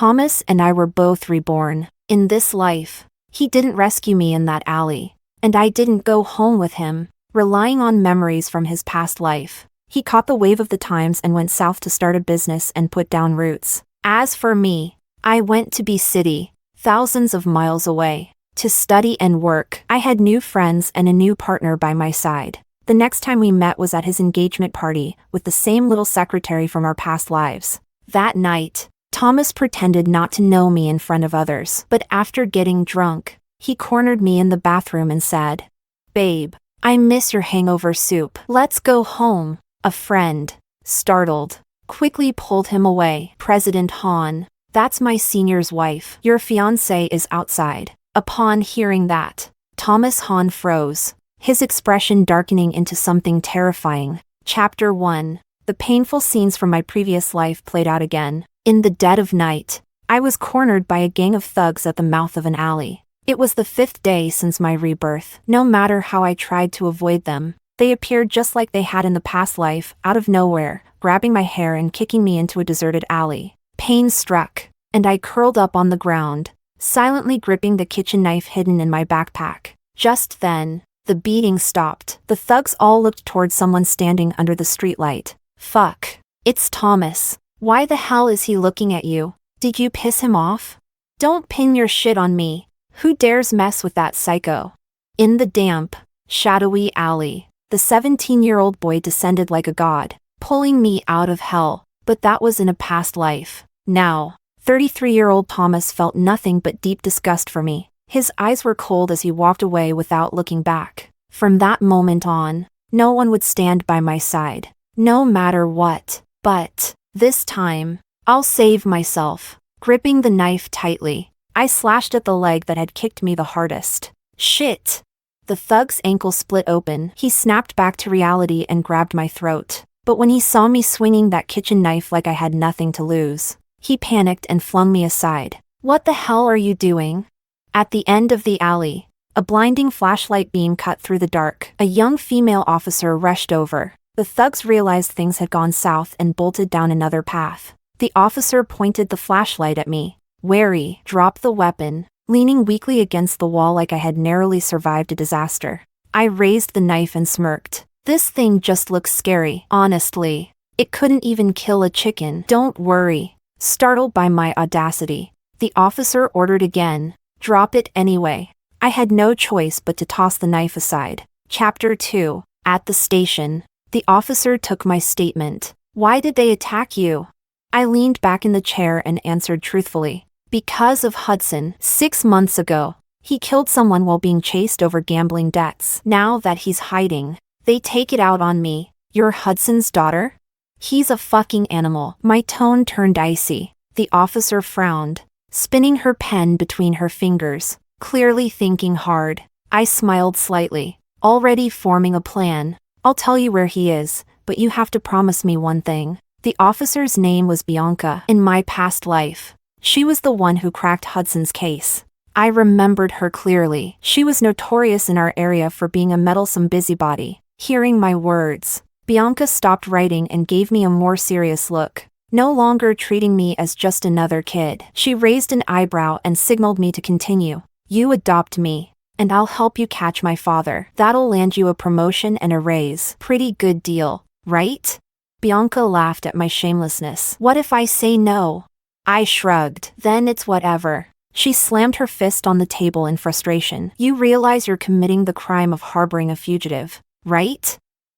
Thomas and I were both reborn. In this life, he didn't rescue me in that alley. And I didn't go home with him, relying on memories from his past life. He caught the wave of the times and went south to start a business and put down roots. As for me, I went to B-City, thousands of miles away, to study and work. I had new friends and a new partner by my side. The next time we met was at his engagement party, with the same little secretary from our past lives. That night, Thomas pretended not to know me in front of others, but after getting drunk, he cornered me in the bathroom and said, "Babe, I miss your hangover soup. Let's go home." A friend, startled, quickly pulled him away. "President Han, that's my senior's wife. Your fiancée is outside." Upon hearing that, Thomas Han froze, his expression darkening into something terrifying. Chapter 1. The painful scenes from my previous life played out again. In the dead of night, I was cornered by a gang of thugs at the mouth of an alley. It was the 5th day since my rebirth. No matter how I tried to avoid them, they appeared just like they had in the past life, out of nowhere, grabbing my hair and kicking me into a deserted alley. Pain struck, and I curled up on the ground, silently gripping the kitchen knife hidden in my backpack. Just then, the beating stopped. The thugs all looked towards someone standing under the streetlight. "Fuck. It's Thomas. Why the hell is he looking at you? Did you piss him off? Don't pin your shit on me. Who dares mess with that psycho?" In the damp, shadowy alley, the 17-year-old boy descended like a god, pulling me out of hell. But that was in a past life. Now, 33-year-old Thomas felt nothing but deep disgust for me. His eyes were cold as he walked away without looking back. From that moment on, no one would stand by my side, no matter what. But this time, I'll save myself. Gripping the knife tightly, I slashed at the leg that had kicked me the hardest. Shit! The thug's ankle split open. He snapped back to reality and grabbed my throat. But when he saw me swinging that kitchen knife like I had nothing to lose, he panicked and flung me aside. "What the hell are you doing?" At the end of the alley, a blinding flashlight beam cut through the dark. A young female officer rushed over. The thugs realized things had gone south and bolted down another path. The officer pointed the flashlight at me. Wary, dropped the weapon, leaning weakly against the wall like I had narrowly survived a disaster. I raised the knife and smirked. This thing just looks scary. Honestly, it couldn't even kill a chicken. "Don't worry." Startled by my audacity, the officer ordered again. "Drop it anyway." I had no choice but to toss the knife aside. Chapter 2. At the station, the officer took my statement. "Why did they attack you?" I leaned back in the chair and answered truthfully. "Because of Hudson. 6 months ago, he killed someone while being chased over gambling debts. Now that he's hiding, they take it out on me." "You're Hudson's daughter?" "He's a fucking animal." My tone turned icy. The officer frowned, spinning her pen between her fingers, clearly thinking hard. I smiled slightly, already forming a plan. "I'll tell you where he is, but you have to promise me one thing." The officer's name was Bianca. In my past life, she was the one who cracked Hudson's case. I remembered her clearly. She was notorious in our area for being a meddlesome busybody. Hearing my words, Bianca stopped writing and gave me a more serious look, no longer treating me as just another kid. She raised an eyebrow and signaled me to continue. "You adopt me, and I'll help you catch my father. That'll land you a promotion and a raise. Pretty good deal, right?" Bianca laughed at my shamelessness. "What if I say no?" I shrugged. "Then it's whatever." She slammed her fist on the table in frustration. "You realize you're committing the crime of harboring a fugitive, right?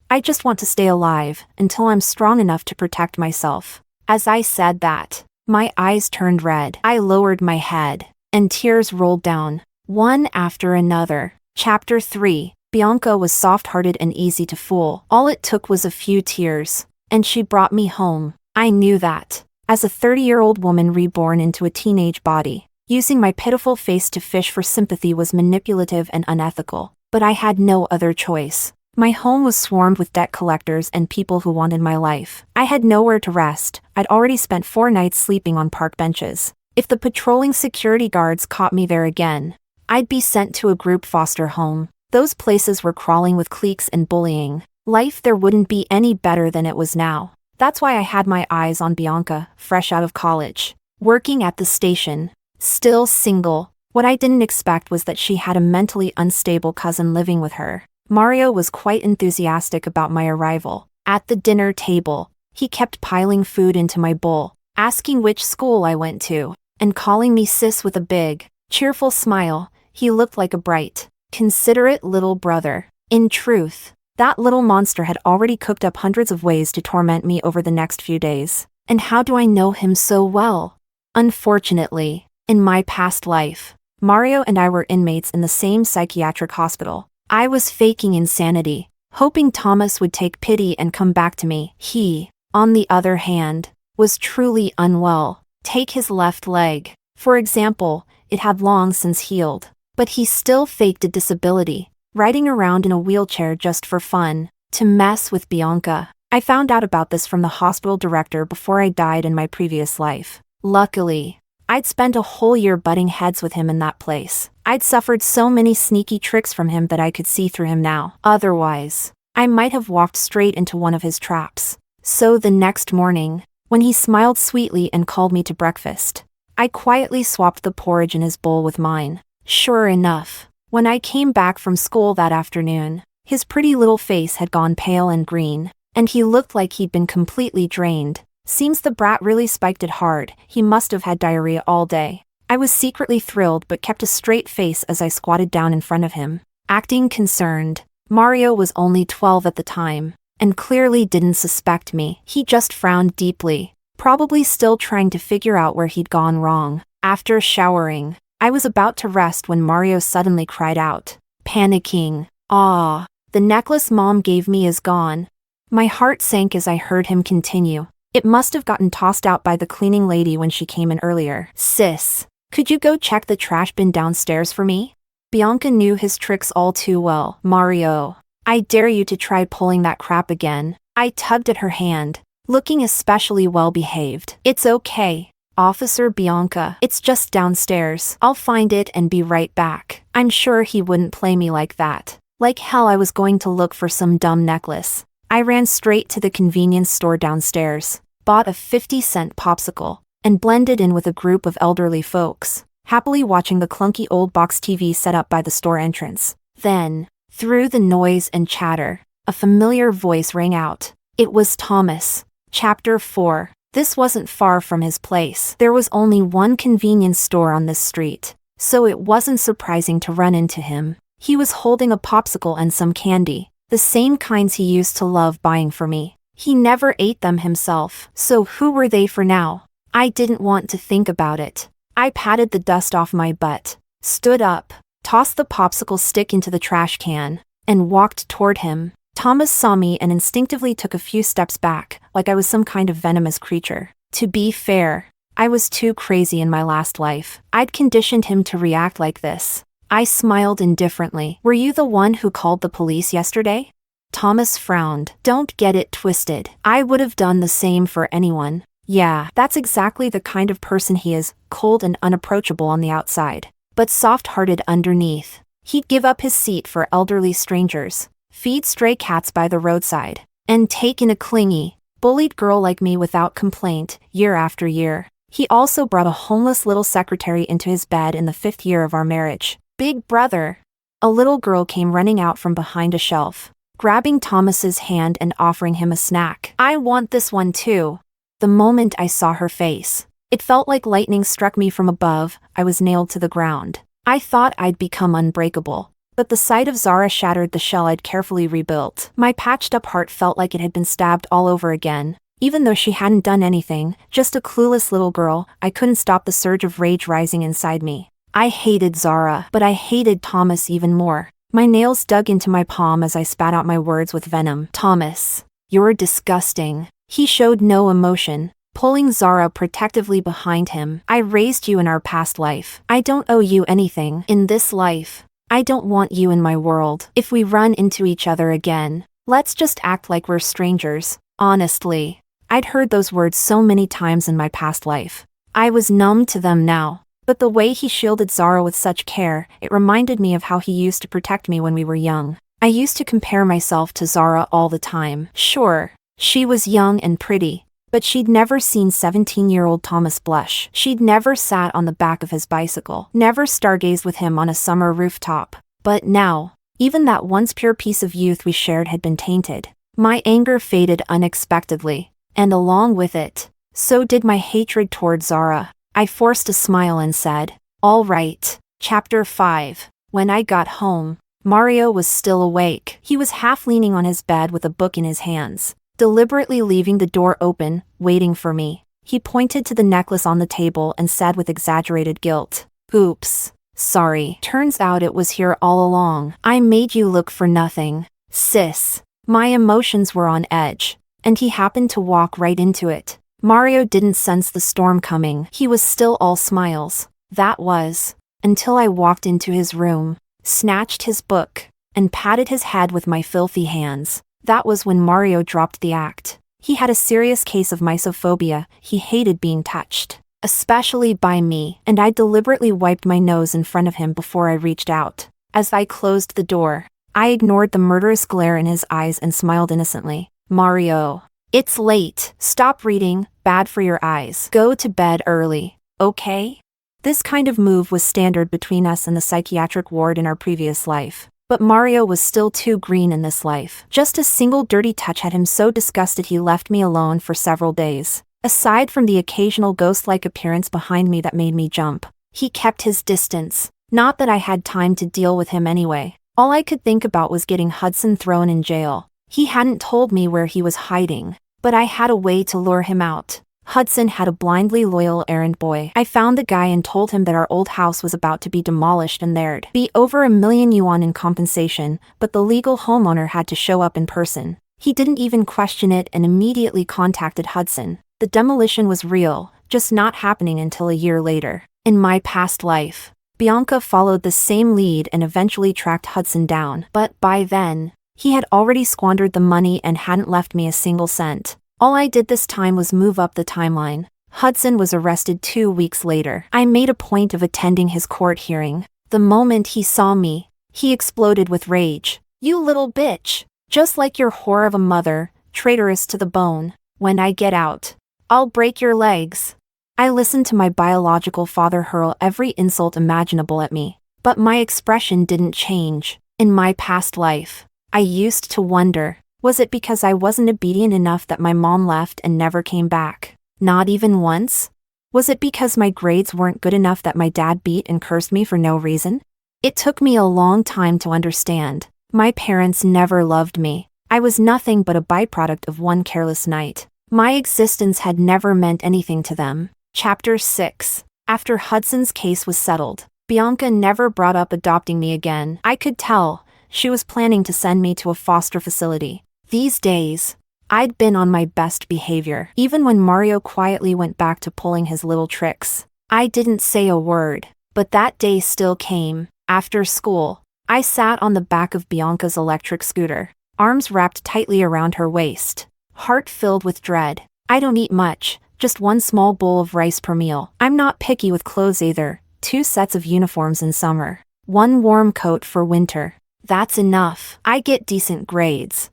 I just want to stay alive until I'm strong enough to protect myself." As I said that, my eyes turned red. I lowered my head, and tears rolled down, one after another. Chapter 3. Bianca was soft-hearted and easy to fool. All it took was a few tears, and she brought me home. I knew that, as a 30-year-old woman reborn into a teenage body, using my pitiful face to fish for sympathy was manipulative and unethical. But I had no other choice. My home was swarmed with debt collectors and people who wanted my life. I had nowhere to rest. I'd already spent 4 nights sleeping on park benches. If the patrolling security guards caught me there again, I'd be sent to a group foster home. Those places were crawling with cliques and bullying. Life there wouldn't be any better than it was now. That's why I had my eyes on Bianca, fresh out of college. working at the station, still single. What I didn't expect was that she had a mentally unstable cousin living with her. Mario was quite enthusiastic about my arrival. At the dinner table, he kept piling food into my bowl, asking which school I went to, and calling me sis with a big, cheerful smile. He looked like a bright, considerate little brother. In truth, that little monster had already cooked up hundreds of ways to torment me over the next few days. And how do I know him so well? Unfortunately, in my past life, Mario and I were inmates in the same psychiatric hospital. I was faking insanity, hoping Thomas would take pity and come back to me. He, on the other hand, was truly unwell. Take his left leg, for example. It had long since healed, but he still faked a disability, riding around in a wheelchair just for fun, to mess with Bianca. I found out about this from the hospital director before I died in my previous life. Luckily, I'd spent a whole year butting heads with him in that place. I'd suffered so many sneaky tricks from him that I could see through him now. Otherwise, I might have walked straight into one of his traps. So the next morning, when he smiled sweetly and called me to breakfast, I quietly swapped the porridge in his bowl with mine. Sure enough, when I came back from school that afternoon, his pretty little face had gone pale and green, and he looked like he'd been completely drained. Seems the brat really spiked it hard. He must have had diarrhea all day. I was secretly thrilled but kept a straight face as I squatted down in front of him, acting concerned. Mario was only 12 at the time, and clearly didn't suspect me. He just frowned deeply, probably still trying to figure out where he'd gone wrong. After showering, I was about to rest when Mario suddenly cried out, panicking, "Ah, the necklace Mom gave me is gone." My heart sank as I heard him continue. It must have gotten tossed out by the cleaning lady when she came in earlier. "Sis, could you go check the trash bin downstairs for me?" Bianca knew his tricks all too well. "Mario, I dare you to try pulling that crap again." I tugged at her hand, looking especially well behaved. "It's okay, Officer Bianca. It's just downstairs. I'll find it and be right back." I'm sure he wouldn't play me like that. Like hell I was going to look for some dumb necklace. I ran straight to the convenience store downstairs, bought a 50-cent popsicle, and blended in with a group of elderly folks, happily watching the clunky old box TV set up by the store entrance. Then, through the noise and chatter, a familiar voice rang out. It was Thomas. Chapter 4. This wasn't far from his place. There was only one convenience store on this street, so it wasn't surprising to run into him. He was holding a popsicle and some candy, the same kinds he used to love buying for me. He never ate them himself, so who were they for now? I didn't want to think about it. I patted the dust off my butt, stood up, tossed the popsicle stick into the trash can, and walked toward him. Thomas saw me and instinctively took a few steps back, like I was some kind of venomous creature. To be fair, I was too crazy in my last life. I'd conditioned him to react like this. I smiled indifferently. "Were you the one who called the police yesterday?" Thomas frowned. "Don't get it twisted. I would have done the same for anyone." Yeah, that's exactly the kind of person he is, cold and unapproachable on the outside, but soft-hearted underneath. He'd give up his seat for elderly strangers, feed stray cats by the roadside, and take in a clingy, bullied girl like me without complaint, year after year. He also brought a homeless little secretary into his bed in the 5th year of our marriage. "Big brother." A little girl came running out from behind a shelf, grabbing Thomas's hand and offering him a snack. "I want this one too." The moment I saw her face, it felt like lightning struck me from above. I was nailed to the ground. I thought I'd become unbreakable, but the sight of Zara shattered the shell I'd carefully rebuilt. My patched-up heart felt like it had been stabbed all over again. Even though she hadn't done anything, just a clueless little girl, I couldn't stop the surge of rage rising inside me. I hated Zara, but I hated Thomas even more. My nails dug into my palm as I spat out my words with venom. "Thomas, you're disgusting." He showed no emotion, pulling Zara protectively behind him. "I raised you in our past life. I don't owe you anything in this life. I don't want you in my world. If we run into each other again, let's just act like we're strangers." Honestly, I'd heard those words so many times in my past life. I was numb to them now. But the way he shielded Zara with such care, it reminded me of how he used to protect me when we were young. I used to compare myself to Zara all the time. Sure, she was young and pretty, But she'd never seen 17-year-old Thomas blush. She'd never sat on the back of his bicycle, never stargazed with him on a summer rooftop. But now, even that once pure piece of youth we shared had been tainted. My anger faded unexpectedly, and along with it, so did my hatred toward Zara. I forced a smile and said, "All right." Chapter 5. When I got home, Mario was still awake. He was half leaning on his bed with a book in his hands, deliberately leaving the door open, waiting for me. He pointed to the necklace on the table and said with exaggerated guilt, "Oops, sorry. Turns out it was here all along. I made you look for nothing, sis." My emotions were on edge, and he happened to walk right into it. Mario didn't sense the storm coming. He was still all smiles. That was, until I walked into his room, snatched his book, and patted his head with my filthy hands. That was when Mario dropped the act. He had a serious case of mysophobia. He hated being touched, especially by me, and I deliberately wiped my nose in front of him before I reached out. As I closed the door, I ignored the murderous glare in his eyes and smiled innocently. "Mario, it's late. Stop reading, bad for your eyes. Go to bed early, okay?" This kind of move was standard between us and the psychiatric ward in our previous life. But Mario was still too green in this life. Just a single dirty touch had him so disgusted he left me alone for several days. Aside from the occasional ghost-like appearance behind me that made me jump, he kept his distance. Not that I had time to deal with him anyway. All I could think about was getting Hudson thrown in jail. He hadn't told me where he was hiding, but I had a way to lure him out. Hudson had a blindly loyal errand boy. I found the guy and told him that our old house was about to be demolished and there'd be over 1,000,000 yuan in compensation, but the legal homeowner had to show up in person. He didn't even question it and immediately contacted Hudson. The demolition was real, just not happening until a year later. In my past life, Bianca followed the same lead and eventually tracked Hudson down, but by then, he had already squandered the money and hadn't left me a single cent. All I did this time was move up the timeline. Hudson was arrested 2 weeks later. I made a point of attending his court hearing. The moment he saw me, he exploded with rage. "You little bitch! Just like your whore of a mother, traitorous to the bone. When I get out, I'll break your legs." I listened to my biological father hurl every insult imaginable at me, but my expression didn't change. In my past life, I used to wonder, was it because I wasn't obedient enough that my mom left and never came back? Not even once? Was it because my grades weren't good enough that my dad beat and cursed me for no reason? It took me a long time to understand. My parents never loved me. I was nothing but a byproduct of one careless night. My existence had never meant anything to them. Chapter 6. After Hudson's case was settled, Bianca never brought up adopting me again. I could tell she was planning to send me to a foster facility. These days, I'd been on my best behavior. Even when Mario quietly went back to pulling his little tricks, I didn't say a word. But that day still came. After school, I sat on the back of Bianca's electric scooter, arms wrapped tightly around her waist, heart filled with dread. I don't eat much, just one small bowl of rice per meal. I'm not picky with clothes either. 2 sets of uniforms in summer, 1 warm coat for winter. That's enough. I get decent grades.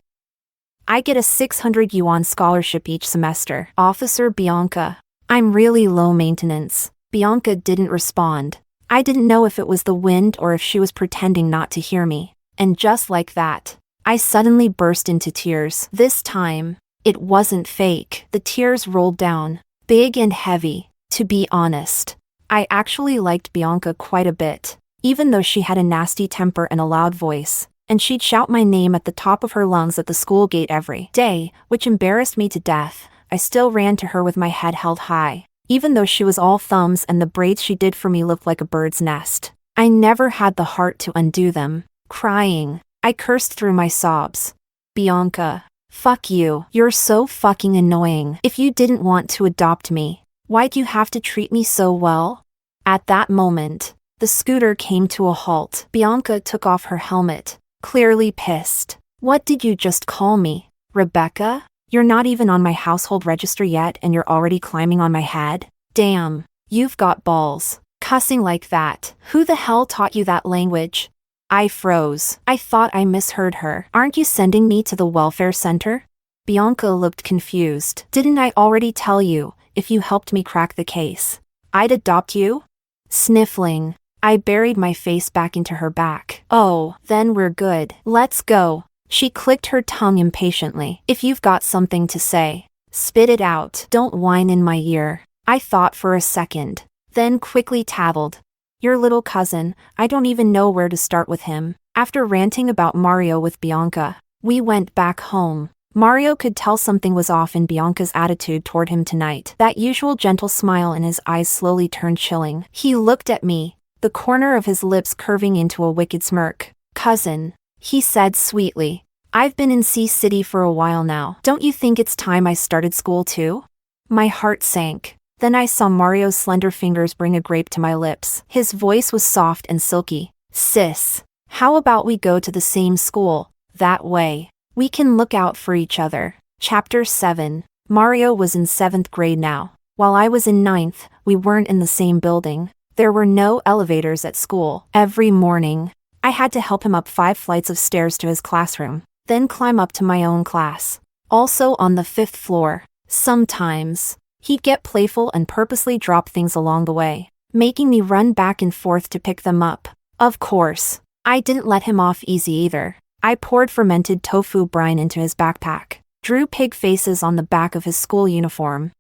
I get a 600 yuan scholarship each semester. Officer Bianca. I'm really low maintenance. Bianca didn't respond. I didn't know if it was the wind or if she was pretending not to hear me. And just like that, I suddenly burst into tears. This time, it wasn't fake. The tears rolled down, big and heavy. To be honest, I actually liked Bianca quite a bit, even though she had a nasty temper and a loud voice, and she'd shout my name at the top of her lungs at the school gate every day, which embarrassed me to death. I still ran to her with my head held high, even though she was all thumbs and the braids she did for me looked like a bird's nest. I never had the heart to undo them. Crying, I cursed through my sobs. "Bianca, fuck you. You're so fucking annoying. If you didn't want to adopt me, why'd you have to treat me so well?" At that moment, the scooter came to a halt. Bianca took off her helmet, clearly pissed. "What did you just call me? Rebecca? You're not even on my household register yet and you're already climbing on my head? Damn, you've got balls. Cussing like that. Who the hell taught you that language?" I froze. I thought I misheard her. "Aren't you sending me to the welfare center?" Bianca looked confused. Didn't I already tell you, if you helped me crack the case, I'd adopt you? Sniffling, I buried my face back into her back. Oh, then we're good. Let's go. She clicked her tongue impatiently. If you've got something to say, spit it out. Don't whine in my ear. I thought for a second, then quickly tattled. Your little cousin, I don't even know where to start with him. After ranting about Mario with Bianca, we went back home. Mario could tell something was off in Bianca's attitude toward him tonight. That usual gentle smile in his eyes slowly turned chilling. He looked at me, the corner of his lips curving into a wicked smirk. Cousin, he said sweetly, I've been in C-City for a while now. Don't you think it's time I started school too? My heart sank. Then I saw Mario's slender fingers bring a grape to my lips. His voice was soft and silky. Sis, how about we go to the same school? That way, we can look out for each other. Chapter 7. Mario was in 7th grade now. While I was in 9th, we weren't in the same building. There were no elevators at school. Every morning, I had to help him up 5 flights of stairs to his classroom, then climb up to my own class. Also on the 5th floor. Sometimes, he'd get playful and purposely drop things along the way, making me run back and forth to pick them up. Of course, I didn't let him off easy either. I poured fermented tofu brine into his backpack, drew pig faces on the back of his school uniform.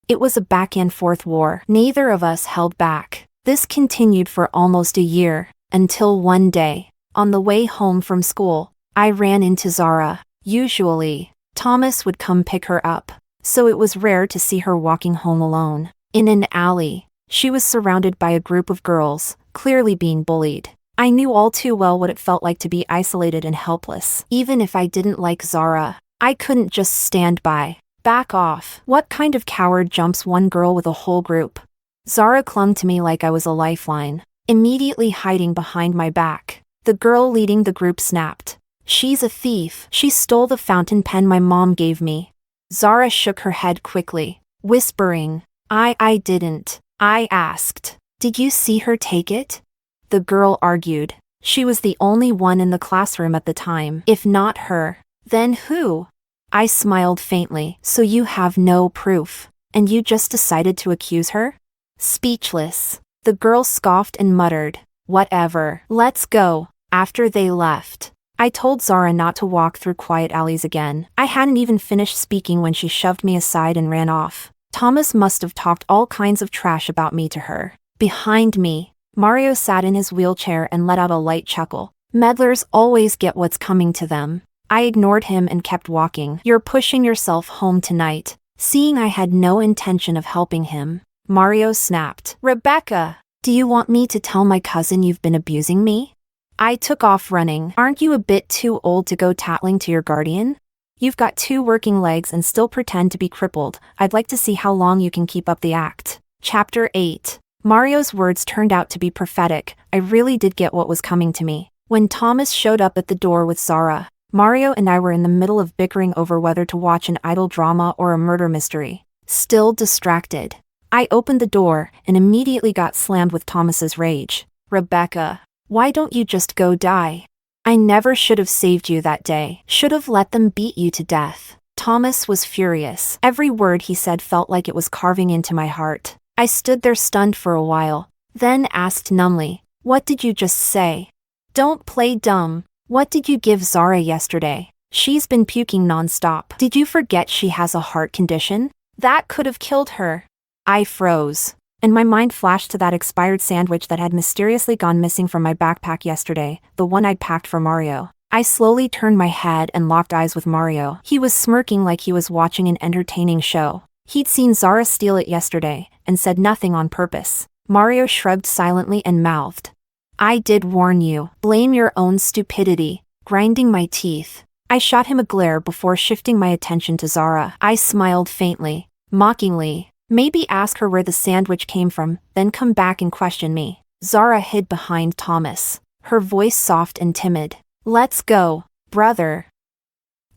It was a back-and-forth war. Neither of us held back. This continued for almost a year, until one day, on the way home from school, I ran into Zara. Usually, Thomas would come pick her up, so it was rare to see her walking home alone. In an alley, she was surrounded by a group of girls, clearly being bullied. I knew all too well what it felt like to be isolated and helpless. Even if I didn't like Zara, I couldn't just stand by. Back off. What kind of coward jumps one girl with a whole group? Zara clung to me like I was a lifeline, immediately hiding behind my back. The girl leading the group snapped. She's a thief. She stole the fountain pen my mom gave me. Zara shook her head quickly, whispering, I didn't. I asked, did you see her take it? The girl argued. She was the only one in the classroom at the time. If not her, then who? I smiled faintly. So you have no proof, and you just decided to accuse her? Speechless, the girl scoffed and muttered, whatever. Let's go. After they left, I told Zara not to walk through quiet alleys again. I hadn't even finished speaking when she shoved me aside and ran off. Thomas must have talked all kinds of trash about me to her. Behind me, Mario sat in his wheelchair and let out a light chuckle. Meddlers always get what's coming to them. I ignored him and kept walking. You're pushing yourself home tonight. Seeing I had no intention of helping him, Mario snapped. Rebecca, do you want me to tell my cousin you've been abusing me? I took off running. Aren't you a bit too old to go tattling to your guardian? You've got 2 working legs and still pretend to be crippled. I'd like to see how long you can keep up the act. Chapter 8. Mario's words turned out to be prophetic. I really did get what was coming to me. When Thomas showed up at the door with Zara, Mario and I were in the middle of bickering over whether to watch an idle drama or a murder mystery. Still distracted, I opened the door and immediately got slammed with Thomas's rage. Rebecca, why don't you just go die? I never should have saved you that day. Should have let them beat you to death. Thomas was furious. Every word he said felt like it was carving into my heart. I stood there stunned for a while, then asked numbly, what did you just say? Don't play dumb. What did you give Zara yesterday? She's been puking nonstop. Did you forget she has a heart condition? That could have killed her. I froze, and my mind flashed to that expired sandwich that had mysteriously gone missing from my backpack yesterday, the one I'd packed for Mario. I slowly turned my head and locked eyes with Mario. He was smirking like he was watching an entertaining show. He'd seen Zara steal it yesterday, and said nothing on purpose. Mario shrugged silently and mouthed, I did warn you. Blame your own stupidity. Grinding my teeth, I shot him a glare before shifting my attention to Zara. I smiled faintly, mockingly. Maybe ask her where the sandwich came from, then come back and question me. Zara hid behind Thomas, her voice soft and timid. Let's go, brother.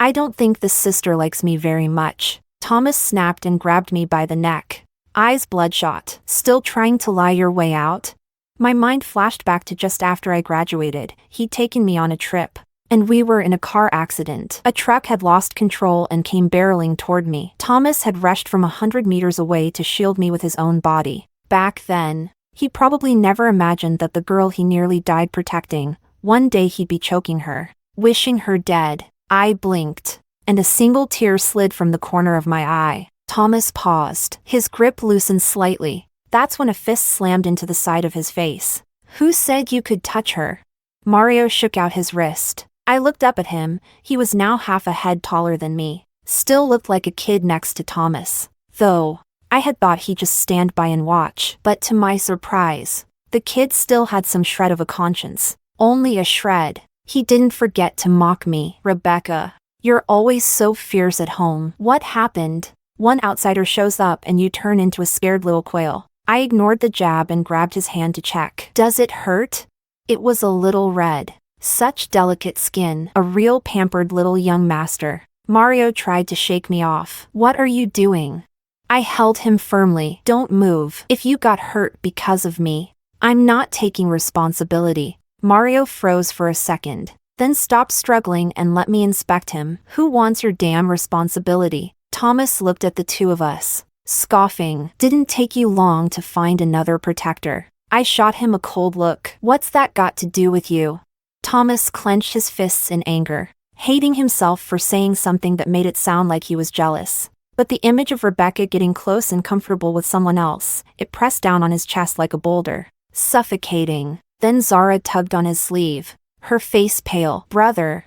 I don't think this sister likes me very much. Thomas snapped and grabbed me by the neck. Eyes bloodshot. Still trying to lie your way out? My mind flashed back to just after I graduated. He'd taken me on a trip. and we were in a car accident. A truck had lost control and came barreling toward me. Thomas had rushed from 100 meters away to shield me with his own body. Back then, he probably never imagined that the girl he nearly died protecting, one day he'd be choking her, wishing her dead. I blinked, and a single tear slid from the corner of my eye. Thomas paused. His grip loosened slightly. That's when a fist slammed into the side of his face. Who said you could touch her? Mario shook out his wrist. I looked up at him. He was now half a head taller than me. Still looked like a kid next to Thomas. Though, I had thought he'd just stand by and watch. But to my surprise, the kid still had some shred of a conscience. Only a shred. He didn't forget to mock me. Rebecca, you're always so fierce at home. What happened? One outsider shows up and you turn into a scared little quail. I ignored the jab and grabbed his hand to check. Does it hurt? It was a little red. Such delicate skin. A real pampered little young master. Mario tried to shake me off. What are you doing? I held him firmly. Don't move. If you got hurt because of me, I'm not taking responsibility. Mario froze for a second, then stopped struggling and let me inspect him. Who wants your damn responsibility? Thomas looked at the two of us, scoffing. Didn't take you long to find another protector. I shot him a cold look. What's that got to do with you? Thomas clenched his fists in anger, hating himself for saying something that made it sound like he was jealous. But the image of Rebecca getting close and comfortable with someone else, it pressed down on his chest like a boulder, suffocating. Then Zara tugged on his sleeve, her face pale. Brother,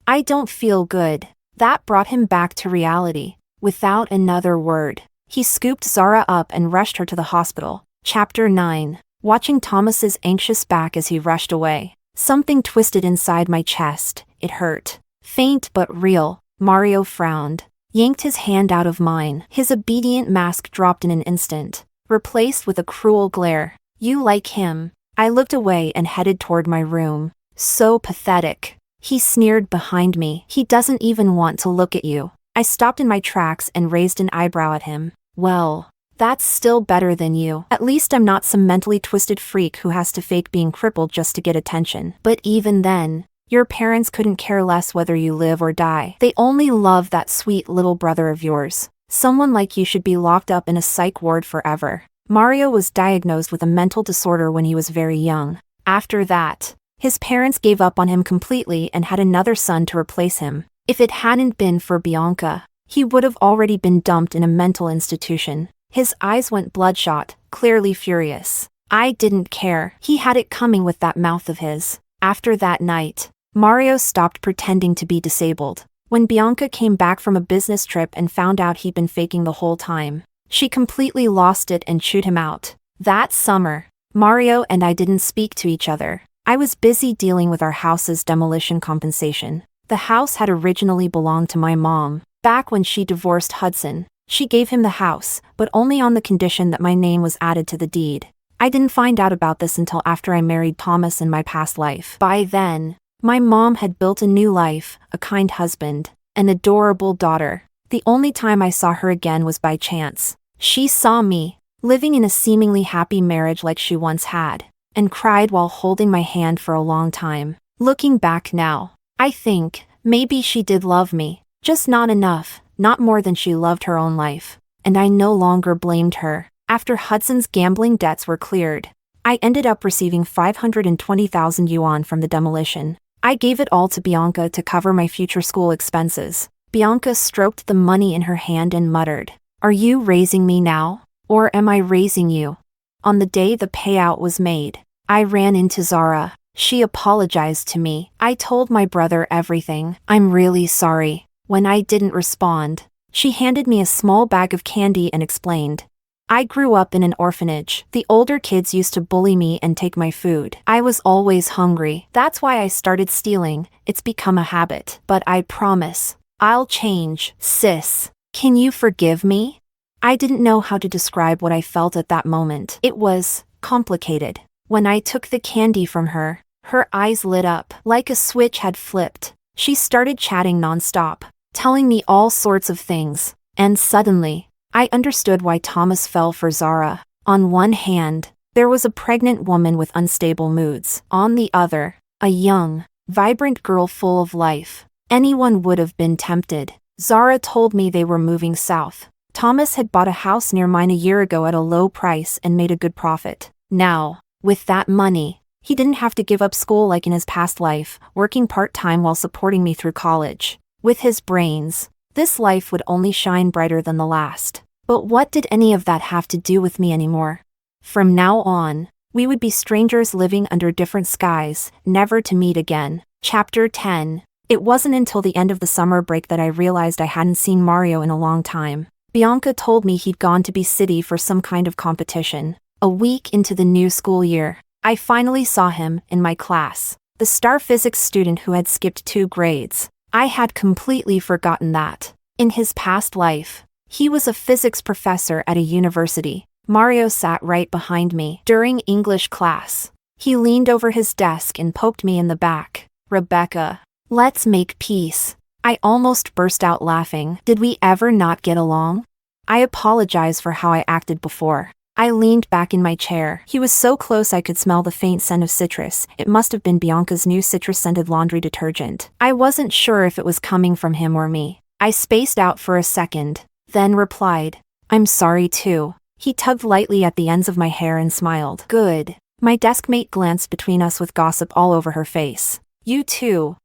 I don't feel good. That brought him back to reality. Without another word, he scooped Zara up and rushed her to the hospital. Chapter 9. Watching Thomas's anxious back as he rushed away, something twisted inside my chest. It hurt. Faint but real. Mario frowned, yanked his hand out of mine. His obedient mask dropped in an instant, replaced with a cruel glare. You like him? I looked away and headed toward my room. So pathetic. He sneered behind me. He doesn't even want to look at you. I stopped in my tracks and raised an eyebrow at him. Well, that's still better than you. At least I'm not some mentally twisted freak who has to fake being crippled just to get attention. But even then, your parents couldn't care less whether you live or die. They only love that sweet little brother of yours. Someone like you should be locked up in a psych ward forever. Mario was diagnosed with a mental disorder when he was very young. After that, his parents gave up on him completely and had another son to replace him. If it hadn't been for Bianca, he would have already been dumped in a mental institution. His eyes went bloodshot, clearly furious. I didn't care. He had it coming with that mouth of his. After that night, Mario stopped pretending to be disabled. When Bianca came back from a business trip and found out he'd been faking the whole time, she completely lost it and chewed him out. That summer, Mario and I didn't speak to each other. I was busy dealing with our house's demolition compensation. The house had originally belonged to my mom. Back when she divorced Hudson, she gave him the house, but only on the condition that my name was added to the deed. I didn't find out about this until after I married Thomas in my past life. By then, my mom had built a new life, a kind husband, an adorable daughter. The only time I saw her again was by chance. She saw me, living in a seemingly happy marriage like she once had, and cried while holding my hand for a long time. Looking back now, I think, maybe she did love me, just not enough, not more than she loved her own life. And I no longer blamed her. After Hudson's gambling debts were cleared, I ended up receiving 520,000 yuan from the demolition. I gave it all to Bianca to cover my future school expenses. Bianca stroked the money in her hand and muttered, "Are you raising me now? Or am I raising you?" On the day the payout was made, I ran into Zara. She apologized to me. I told my brother everything. "I'm really sorry." When I didn't respond, she handed me a small bag of candy and explained, "I grew up in an orphanage. The older kids used to bully me and take my food. I was always hungry. That's why I started stealing. It's become a habit. But I promise, I'll change. Sis, can you forgive me?" I didn't know how to describe what I felt at that moment. It was complicated. When I took the candy from her, her eyes lit up like a switch had flipped. She started chatting nonstop, telling me all sorts of things. And suddenly, I understood why Thomas fell for Zara. On one hand, there was a pregnant woman with unstable moods. On the other, a young, vibrant girl full of life. Anyone would have been tempted. Zara told me they were moving south. Thomas had bought a house near mine a year ago at a low price and made a good profit. Now, with that money, he didn't have to give up school like in his past life, working part-time while supporting me through college. With his brains, this life would only shine brighter than the last. But what did any of that have to do with me anymore? From now on, we would be strangers living under different skies, never to meet again. Chapter 10. It wasn't until the end of the summer break that I realized I hadn't seen Mario in a long time. Bianca told me he'd gone to B-City for some kind of competition. A week into the new school year, I finally saw him in my class. The star physics student who had skipped 2 grades. I had completely forgotten that. In his past life, he was a physics professor at a university. Mario sat right behind me during English class. He leaned over his desk and poked me in the back. "Rebecca, let's make peace." I almost burst out laughing. Did we ever not get along? I apologize for how I acted before. I leaned back in my chair. He was so close I could smell the faint scent of citrus. It must have been Bianca's new citrus-scented laundry detergent. I wasn't sure if it was coming from him or me. I spaced out for a second, then replied, "I'm sorry too." He tugged lightly at the ends of my hair and smiled. "Good." My deskmate glanced between us with gossip all over her face. "You too.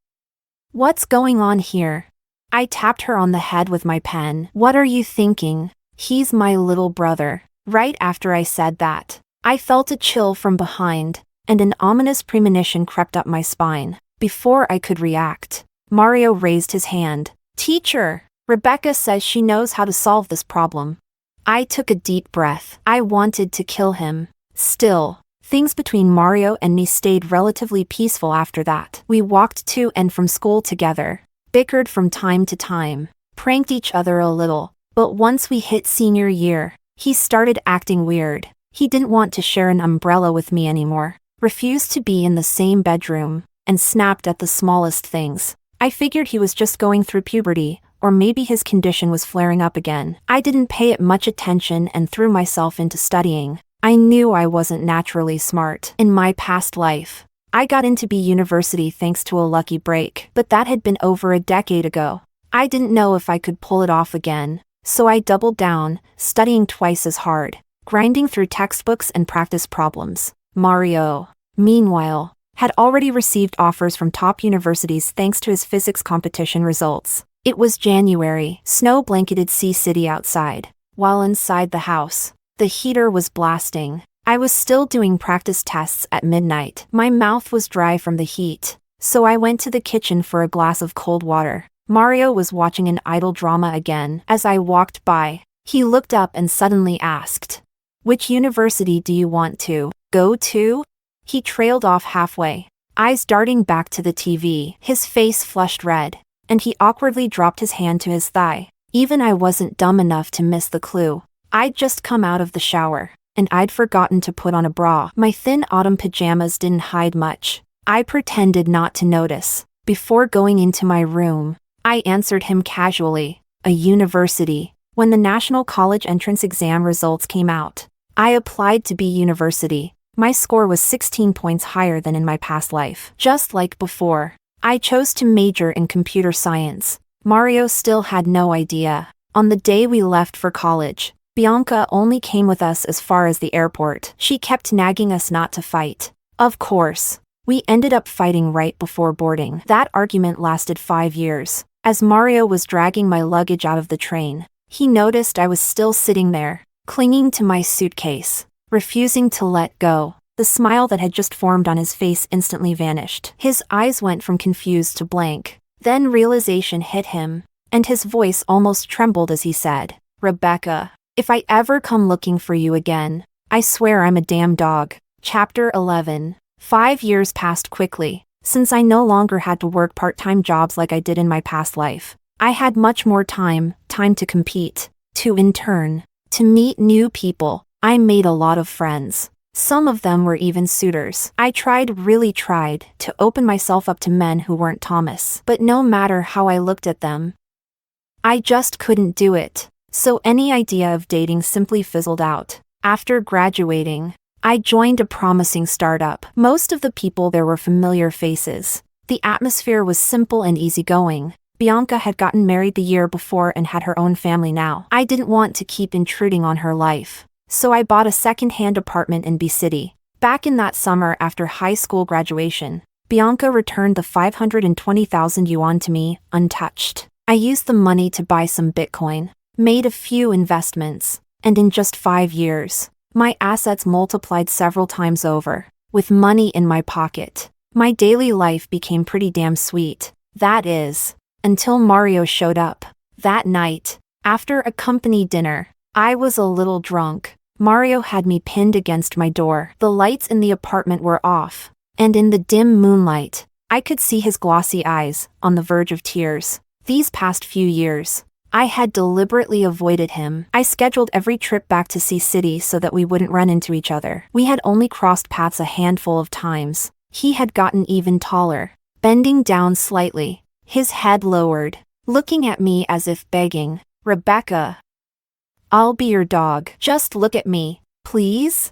What's going on here?" I tapped her on the head with my pen. "What are you thinking? He's my little brother." Right after I said that, I felt a chill from behind, and an ominous premonition crept up my spine. Before I could react, Mario raised his hand. "Teacher, Rebecca says she knows how to solve this problem." I took a deep breath. I wanted to kill him. Still, things between Mario and me stayed relatively peaceful after that. We walked to and from school together, bickered from time to time, pranked each other a little, but once we hit senior year, he started acting weird. He didn't want to share an umbrella with me anymore, refused to be in the same bedroom, and snapped at the smallest things. I figured he was just going through puberty, or maybe his condition was flaring up again. I didn't pay it much attention and threw myself into studying. I knew I wasn't naturally smart. In my past life, I got into B university thanks to a lucky break, but that had been over a decade ago. I didn't know if I could pull it off again. So I doubled down, studying twice as hard, grinding through textbooks and practice problems. Mario, meanwhile, had already received offers from top universities thanks to his physics competition results. It was January, snow-blanketed Sea City outside. While inside the house, the heater was blasting. I was still doing practice tests at midnight. My mouth was dry from the heat, so I went to the kitchen for a glass of cold water. Mario was watching an idol drama again. As I walked by, he looked up and suddenly asked, "Which university do you want to go to?" He trailed off halfway, eyes darting back to the TV. His face flushed red, and he awkwardly dropped his hand to his thigh. Even I wasn't dumb enough to miss the clue. I'd just come out of the shower, and I'd forgotten to put on a bra. My thin autumn pajamas didn't hide much. I pretended not to notice. Before going into my room, I answered him casually, "A university." When the National College Entrance Exam results came out, I applied to B University. My score was 16 points higher than in my past life. Just like before, I chose to major in computer science. Mario still had no idea. On the day we left for college, Bianca only came with us as far as the airport. She kept nagging us not to fight. Of course, we ended up fighting right before boarding. That argument lasted 5 years. As Mario was dragging my luggage out of the train, he noticed I was still sitting there, clinging to my suitcase, refusing to let go. The smile that had just formed on his face instantly vanished. His eyes went from confused to blank. Then realization hit him, and his voice almost trembled as he said, "Rebecca, if I ever come looking for you again, I swear I'm a damn dog." Chapter 11. 5 years passed quickly. Since I no longer had to work part-time jobs like I did in my past life, I had much more time to compete, to intern, to meet new people. I made a lot of friends. Some of them were even suitors. I really tried, to open myself up to men who weren't Thomas. But no matter how I looked at them, I just couldn't do it. So any idea of dating simply fizzled out. After graduating, I joined a promising startup. Most of the people there were familiar faces, The atmosphere was simple and easygoing. Bianca had gotten married the year before and had her own family now. I didn't want to keep intruding on her life, so I bought a second-hand apartment in B City. Back in that summer after high school graduation, Bianca returned the 520,000 yuan to me, untouched. I used the money to buy some Bitcoin, made a few investments, and in just 5 years, my assets multiplied several times over. With money in my pocket, my daily life became pretty damn sweet. That is, until Mario showed up. That night, after a company dinner, I was a little drunk. Mario had me pinned against my door. The lights in the apartment were off, and in the dim moonlight, I could see his glossy eyes, on the verge of tears. These past few years, I had deliberately avoided him. I scheduled every trip back to C City so that we wouldn't run into each other. We had only crossed paths a handful of times. He had gotten even taller, bending down slightly, his head lowered, looking at me as if begging, "Rebecca, I'll be your dog. Just look at me, please."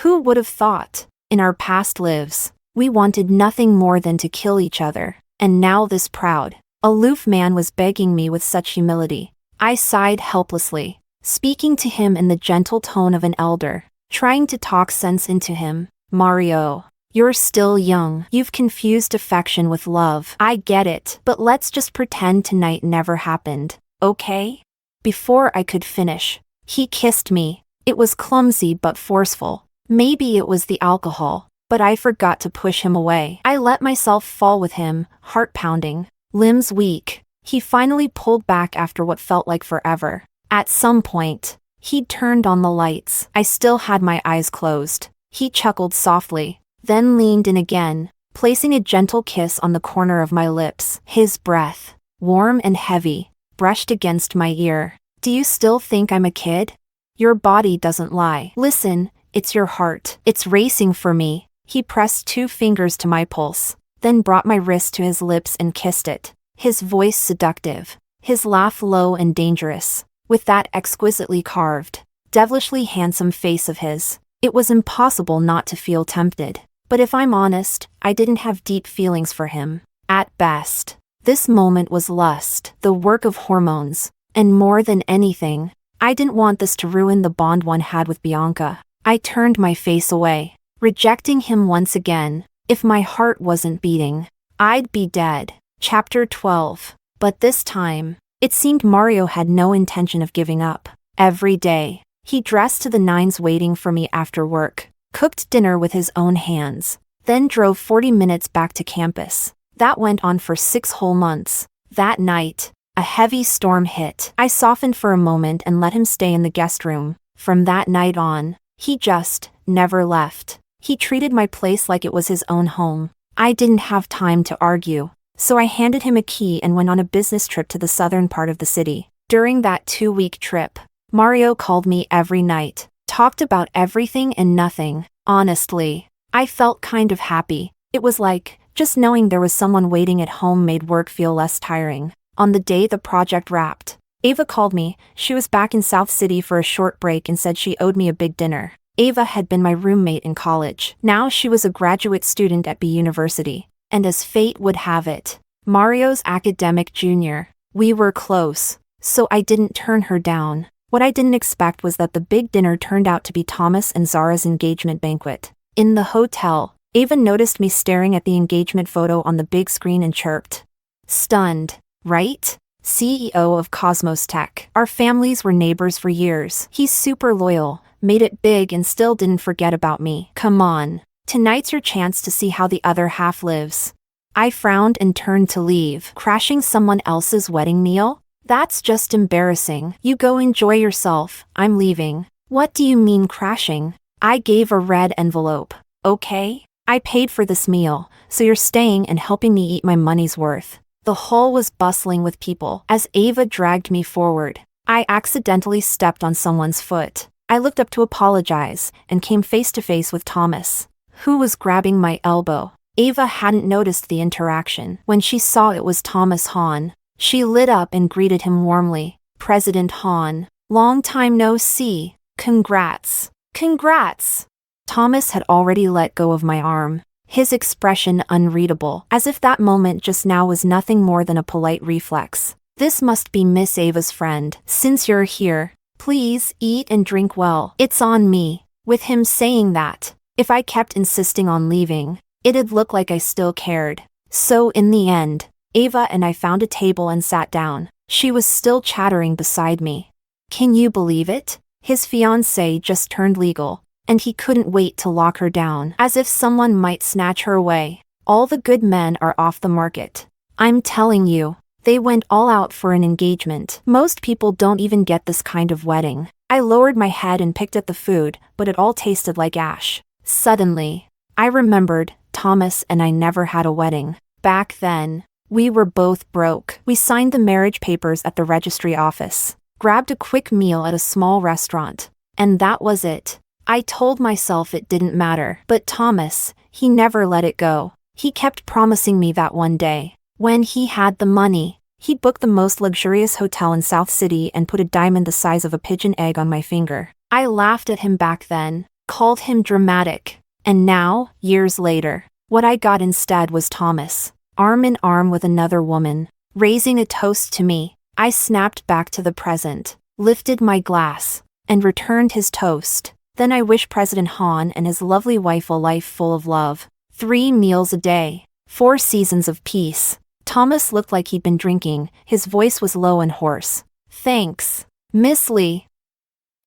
Who would have thought? In our past lives, we wanted nothing more than to kill each other, and now this proud, aloof man was begging me with such humility. I sighed helplessly, speaking to him in the gentle tone of an elder, trying to talk sense into him. "Mario, you're still young. You've confused affection with love. I get it, but let's just pretend tonight never happened, okay?" Before I could finish, he kissed me. It was clumsy but forceful. Maybe it was the alcohol, but I forgot to push him away. I let myself fall with him, heart pounding, limbs weak. He finally pulled back after what felt like forever. At some point, he'd turned on the lights. I still had my eyes closed. He chuckled softly, then leaned in again, placing a gentle kiss on the corner of my lips. His breath, warm and heavy, brushed against my ear. "Do you still think I'm a kid? Your body doesn't lie. Listen, it's your heart. It's racing for me." He pressed 2 fingers to my pulse, then brought my wrist to his lips and kissed it. His voice seductive, his laugh low and dangerous, with that exquisitely carved, devilishly handsome face of his. It was impossible not to feel tempted. But if I'm honest, I didn't have deep feelings for him. At best, this moment was lust, the work of hormones, and more than anything, I didn't want this to ruin the bond one had with Bianca. I turned my face away, rejecting him once again. If my heart wasn't beating, I'd be dead. Chapter 12. But this time, it seemed Mario had no intention of giving up. Every day, he dressed to the nines waiting for me after work, cooked dinner with his own hands, then drove 40 minutes back to campus. That went on for 6 whole months. That night, a heavy storm hit. I softened for a moment and let him stay in the guest room. From that night on, he just never left. He treated my place like it was his own home. I didn't have time to argue, so I handed him a key and went on a business trip to the southern part of the city. During that 2-week trip, Mario called me every night, talked about everything and nothing. Honestly, I felt kind of happy. It was like, just knowing there was someone waiting at home made work feel less tiring. On the day the project wrapped, Ava called me. She was back in South City for a short break and said she owed me a big dinner. Ava had been my roommate in college. Now she was a graduate student at B University. And as fate would have it, Mario's academic junior. We were close, so I didn't turn her down. What I didn't expect was that the big dinner turned out to be Thomas and Zara's engagement banquet. In the hotel, Ava noticed me staring at the engagement photo on the big screen and chirped. "Stunned, right? CEO of Cosmos Tech. Our families were neighbors for years. He's super loyal, made it big and still didn't forget about me. Come on, tonight's your chance to see how the other half lives." I frowned and turned to leave. Crashing someone else's wedding meal? That's just embarrassing. You go enjoy yourself, I'm leaving. What do you mean crashing? I gave a red envelope. Okay? I paid for this meal, so you're staying and helping me eat my money's worth. The hall was bustling with people. As Ava dragged me forward, I accidentally stepped on someone's foot. I looked up to apologize and came face to face with Thomas, who was grabbing my elbow. Ava hadn't noticed the interaction. When she saw it was Thomas Hahn, she lit up and greeted him warmly. "President Hahn, long time no see. Congrats." "Congrats." Thomas had already let go of my arm. his expression unreadable, as if that moment just now was nothing more than a polite reflex. This must be Miss Ava's friend. Since you're here, please eat and drink well. It's on me. With him saying that, if I kept insisting on leaving, it'd look like I still cared. So in the end, Ava and I found a table and sat down. She was still chattering beside me. Can you believe it? His fiancée just turned legal, and he couldn't wait to lock her down, as if someone might snatch her away. All the good men are off the market. I'm telling you, they went all out for an engagement. Most people don't even get this kind of wedding. I lowered my head and picked at the food, but it all tasted like ash. Suddenly, I remembered, Thomas and I never had a wedding. Back then, we were both broke. We signed the marriage papers at the registry office, grabbed a quick meal at a small restaurant, and that was it. I told myself it didn't matter, but Thomas, he never let it go. He kept promising me that one day, when he had the money, he'd book the most luxurious hotel in South City and put a diamond the size of a pigeon egg on my finger. I laughed at him back then, called him dramatic, and now, years later, what I got instead was Thomas, arm in arm with another woman, raising a toast to me. I snapped back to the present, lifted my glass, and returned his toast. Then I wish President Han and his lovely wife a life full of love. 3 meals a day, 4 seasons of peace. Thomas looked like he'd been drinking. His voice was low and hoarse. Thanks, Miss Lee.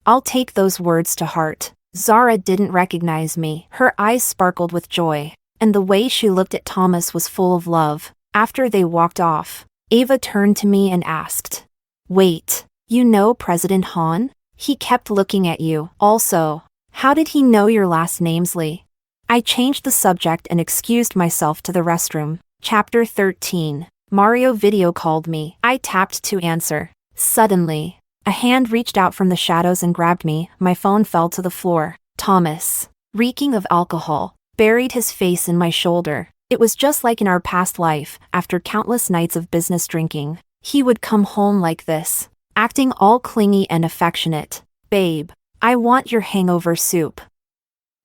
I'll take those words to heart. Zara didn't recognize me. Her eyes sparkled with joy, and the way she looked at Thomas was full of love. After they walked off, Ava turned to me and asked, "Wait, you know President Han? He kept looking at you. Also, how did he know your last name's Lee?" I changed the subject and excused myself to the restroom. Chapter 13. Mario video called me. I tapped to answer. Suddenly, a hand reached out from the shadows and grabbed me. My phone fell to the floor. Thomas, reeking of alcohol, buried his face in my shoulder. It was just like in our past life, after countless nights of business drinking. He would come home like this, acting all clingy and affectionate. "Babe, I want your hangover soup.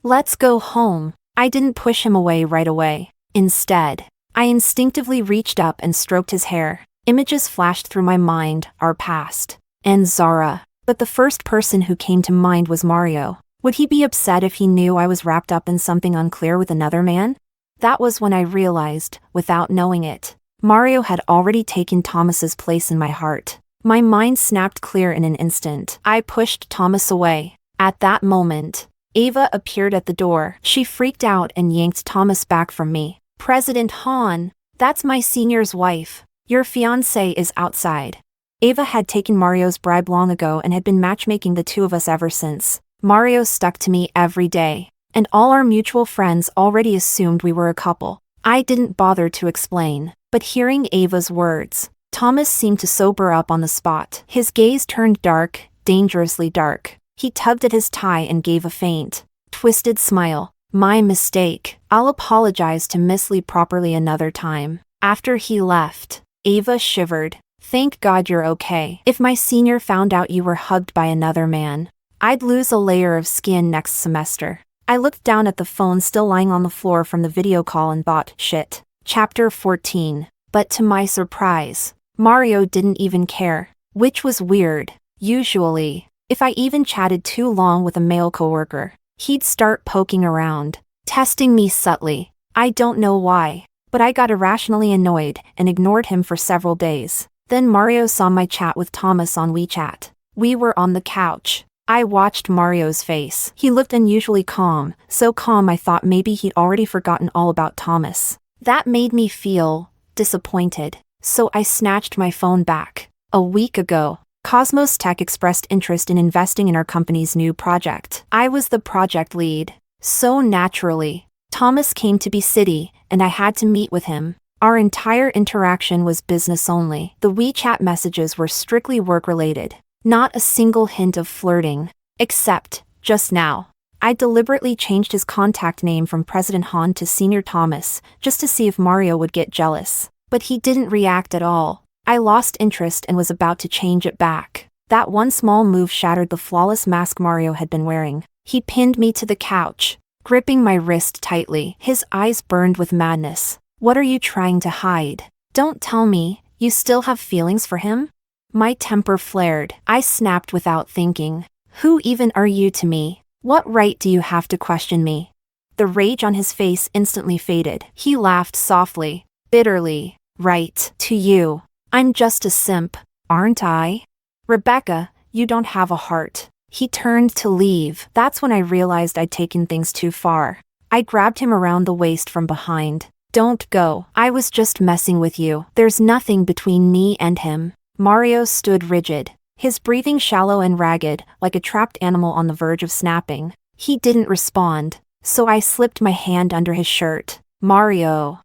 Let's go home." I didn't push him away right away. Instead, I instinctively reached up and stroked his hair. Images flashed through my mind, our past, and Zara. But the first person who came to mind was Mario. Would he be upset if he knew I was wrapped up in something unclear with another man? That was when I realized, without knowing it, Mario had already taken Thomas's place in my heart. My mind snapped clear in an instant. I pushed Thomas away. At that moment, Ava appeared at the door. She freaked out and yanked Thomas back from me. "President Han, that's my senior's wife. Your fiancé is outside." Ava had taken Mario's bribe long ago and had been matchmaking the two of us ever since. Mario stuck to me every day, and all our mutual friends already assumed we were a couple. I didn't bother to explain, but hearing Ava's words, Thomas seemed to sober up on the spot. His gaze turned dark, dangerously dark. He tugged at his tie and gave a faint, twisted smile. "My mistake. I'll apologize to Miss Lee properly another time." After he left, Ava shivered. "Thank God you're okay. If my senior found out you were hugged by another man, I'd lose a layer of skin next semester." I looked down at the phone still lying on the floor from the video call and thought, shit. Chapter 14. But to my surprise, Mario didn't even care, which was weird. Usually, if I even chatted too long with a male coworker, he'd start poking around, testing me subtly. I don't know why, but I got irrationally annoyed and ignored him for several days. Then Mario saw my chat with Thomas on WeChat. We were on the couch. I watched Mario's face. He looked unusually calm, so calm I thought maybe he'd already forgotten all about Thomas. That made me feel disappointed, so I snatched my phone back. A week ago, Cosmos Tech expressed interest in investing in our company's new project. I was the project lead, so naturally, Thomas came to B-City, and I had to meet with him. Our entire interaction was business only. The WeChat messages were strictly work-related. Not a single hint of flirting. Except, just now, I deliberately changed his contact name from President Han to Senior Thomas, just to see if Mario would get jealous. But he didn't react at all. I lost interest and was about to change it back. That one small move shattered the flawless mask Mario had been wearing. He pinned me to the couch, gripping my wrist tightly. His eyes burned with madness. What are you trying to hide? Don't tell me, you still have feelings for him? My temper flared. I snapped without thinking. Who even are you to me? What right do you have to question me? The rage on his face instantly faded. He laughed softly, bitterly. Right, to you. I'm just a simp, aren't I? Rebecca, you don't have a heart. He turned to leave. That's when I realized I'd taken things too far. I grabbed him around the waist from behind. Don't go. I was just messing with you. There's nothing between me and him. Mario stood rigid, his breathing shallow and ragged, like a trapped animal on the verge of snapping. He didn't respond, so I slipped my hand under his shirt. Mario.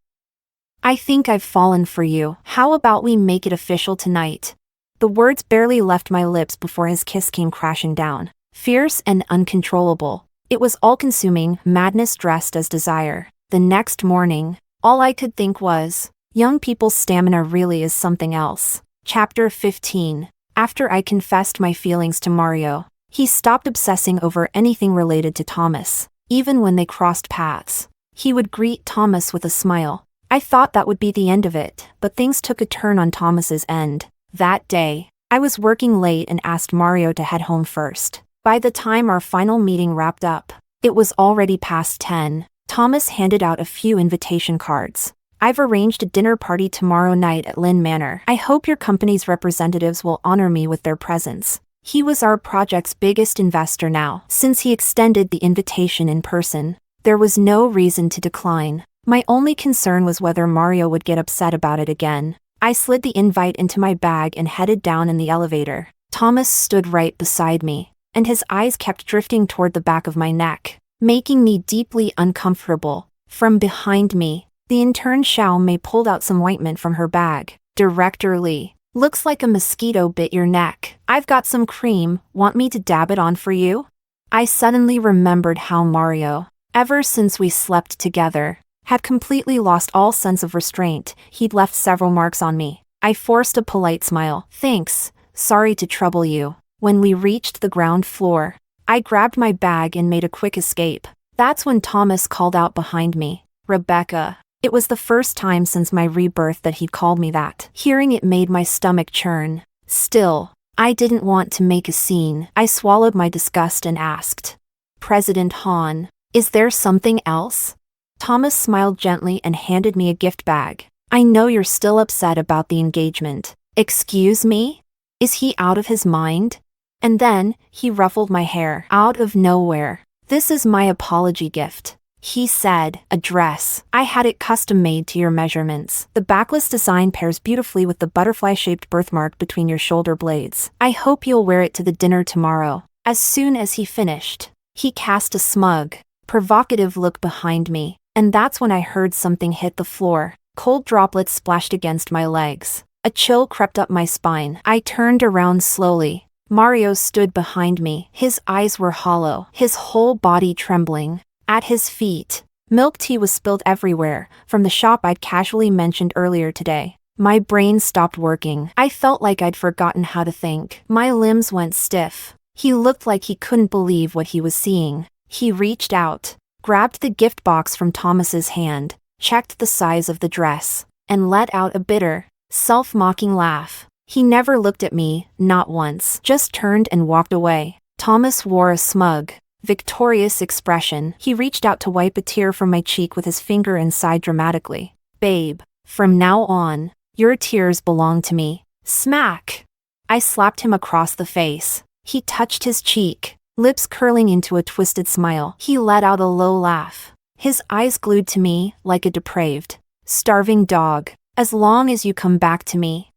I think I've fallen for you. How about we make it official tonight? The words barely left my lips before his kiss came crashing down. Fierce and uncontrollable. It was all-consuming, madness dressed as desire. The next morning, all I could think was, young people's stamina really is something else. Chapter 15. After I confessed my feelings to Mario, he stopped obsessing over anything related to Thomas. Even when they crossed paths, he would greet Thomas with a smile. I thought that would be the end of it, but things took a turn on Thomas's end. That day, I was working late and asked Mario to head home first. By the time our final meeting wrapped up, it was already past 10. Thomas handed out a few invitation cards. I've arranged a dinner party tomorrow night at Lynn Manor. I hope your company's representatives will honor me with their presence. He was our project's biggest investor now. Since he extended the invitation in person, there was no reason to decline. My only concern was whether Mario would get upset about it again. I slid the invite into my bag and headed down in the elevator. Thomas stood right beside me, and his eyes kept drifting toward the back of my neck, making me deeply uncomfortable. From behind me, the intern Xiao Mei pulled out some ointment from her bag. Director Lee, looks like a mosquito bit your neck. I've got some cream, want me to dab it on for you? I suddenly remembered how Mario, ever since we slept together, had completely lost all sense of restraint. He'd left several marks on me. I forced a polite smile. Thanks, sorry to trouble you. When we reached the ground floor, I grabbed my bag and made a quick escape. That's when Thomas called out behind me. Rebecca. It was the first time since my rebirth that he'd called me that. Hearing it made my stomach churn. Still, I didn't want to make a scene. I swallowed my disgust and asked, President Han, is there something else? Thomas smiled gently and handed me a gift bag. I know you're still upset about the engagement. Excuse me? Is he out of his mind? And then, he ruffled my hair. Out of nowhere. This is my apology gift. He said, a dress. I had it custom made to your measurements. The backless design pairs beautifully with the butterfly-shaped birthmark between your shoulder blades. I hope you'll wear it to the dinner tomorrow. As soon as he finished, he cast a smug, provocative look behind me, and that's when I heard something hit the floor. Cold droplets splashed against my legs. A chill crept up my spine. I turned around slowly. Mario stood behind me. His eyes were hollow, his whole body trembling. At his feet, milk tea was spilled everywhere, from the shop I'd casually mentioned earlier today. My brain stopped working. I felt like I'd forgotten how to think. My limbs went stiff. He looked like he couldn't believe what he was seeing. He reached out, grabbed the gift box from Thomas's hand, checked the size of the dress, and let out a bitter, self-mocking laugh. He never looked at me, not once, just turned and walked away. Thomas wore a smug, victorious expression. He reached out to wipe a tear from my cheek with his finger and sighed dramatically. Babe, from now on, your tears belong to me. Smack! I slapped him across the face. He touched his cheek, lips curling into a twisted smile. He let out a low laugh, his eyes glued to me like a depraved, starving dog. As long as you come back to me.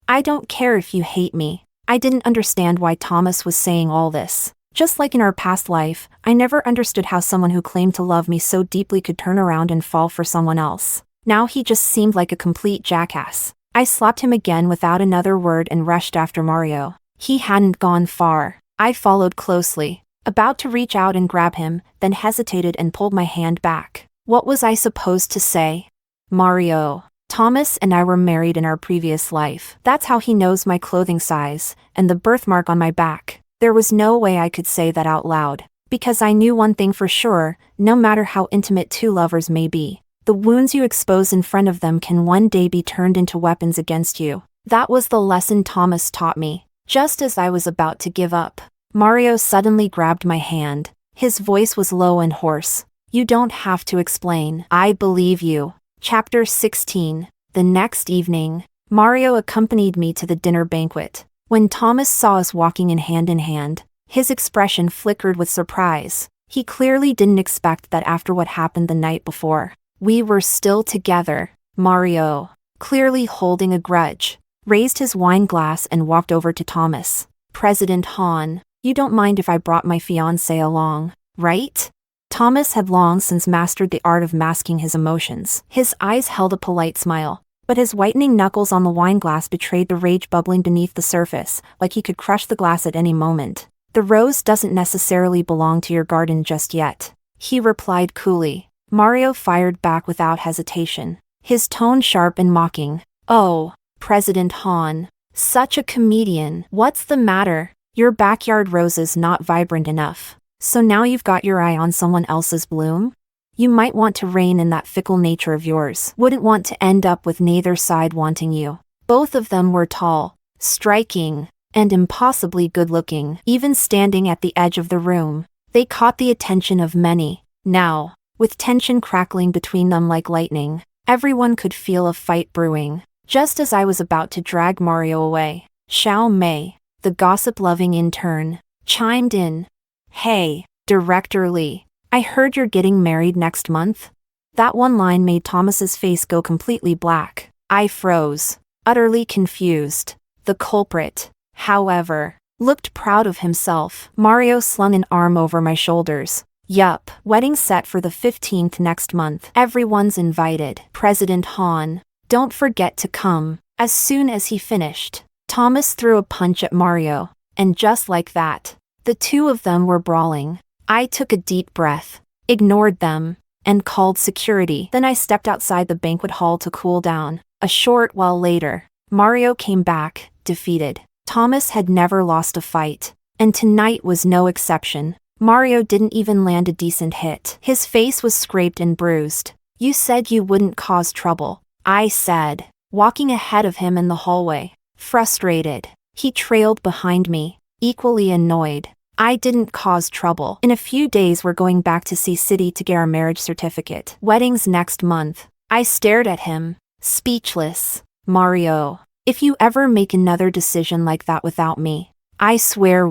I don't care if you hate me. I didn't understand why Thomas was saying all this. Just like in our past life, I never understood how someone who claimed to love me so deeply could turn around and fall for someone else. Now he just seemed like a complete jackass. I slapped him again without another word and rushed after Mario. He hadn't gone far. I followed closely, about to reach out and grab him, then hesitated and pulled my hand back. What was I supposed to say? Mario. Thomas and I were married in our previous life. That's how he knows my clothing size, and the birthmark on my back. There was no way I could say that out loud. Because I knew one thing for sure, no matter how intimate two lovers may be, the wounds you expose in front of them can one day be turned into weapons against you. That was the lesson Thomas taught me. Just as I was about to give up, Mario suddenly grabbed my hand. His voice was low and hoarse. You don't have to explain. I believe you. Chapter 16. The next evening, Mario accompanied me to the dinner banquet. When Thomas saw us walking in hand, his expression flickered with surprise. He clearly didn't expect that after what happened the night before. We were still together. Mario, clearly holding a grudge, raised his wine glass and walked over to Thomas. President Han, you don't mind if I brought my fiancée along, right? Thomas had long since mastered the art of masking his emotions. His eyes held a polite smile, but his whitening knuckles on the wine glass betrayed the rage bubbling beneath the surface, like he could crush the glass at any moment. The rose doesn't necessarily belong to your garden just yet, he replied coolly. Mario fired back without hesitation, his tone sharp and mocking. Oh, President Han, such a comedian. What's the matter? Your backyard rose is not vibrant enough. So now you've got your eye on someone else's bloom? You might want to rein in that fickle nature of yours. Wouldn't want to end up with neither side wanting you. Both of them were tall, striking, and impossibly good-looking. Even standing at the edge of the room, they caught the attention of many. Now, with tension crackling between them like lightning, everyone could feel a fight brewing. Just as I was about to drag Mario away, Xiao Mei, the gossip-loving intern, chimed in. Hey, Director Lee, I heard you're getting married next month? That one line made Thomas's face go completely black. I froze, utterly confused. The culprit, however, looked proud of himself. Mario slung an arm over my shoulders. Yup, wedding set for the 15th next month. Everyone's invited. President Han, don't forget to come. As soon as he finished, Thomas threw a punch at Mario, and just like that, the two of them were brawling. I took a deep breath, ignored them, and called security. Then I stepped outside the banquet hall to cool down. A short while later, Mario came back, defeated. Thomas had never lost a fight, and tonight was no exception. Mario didn't even land a decent hit. His face was scraped and bruised. You said you wouldn't cause trouble, I said, walking ahead of him in the hallway. Frustrated, he trailed behind me, equally annoyed. I didn't cause trouble. In a few days we're going back to see City to get our marriage certificate. Wedding's next month. I stared at him, speechless. Mario, if you ever make another decision like that without me, I swear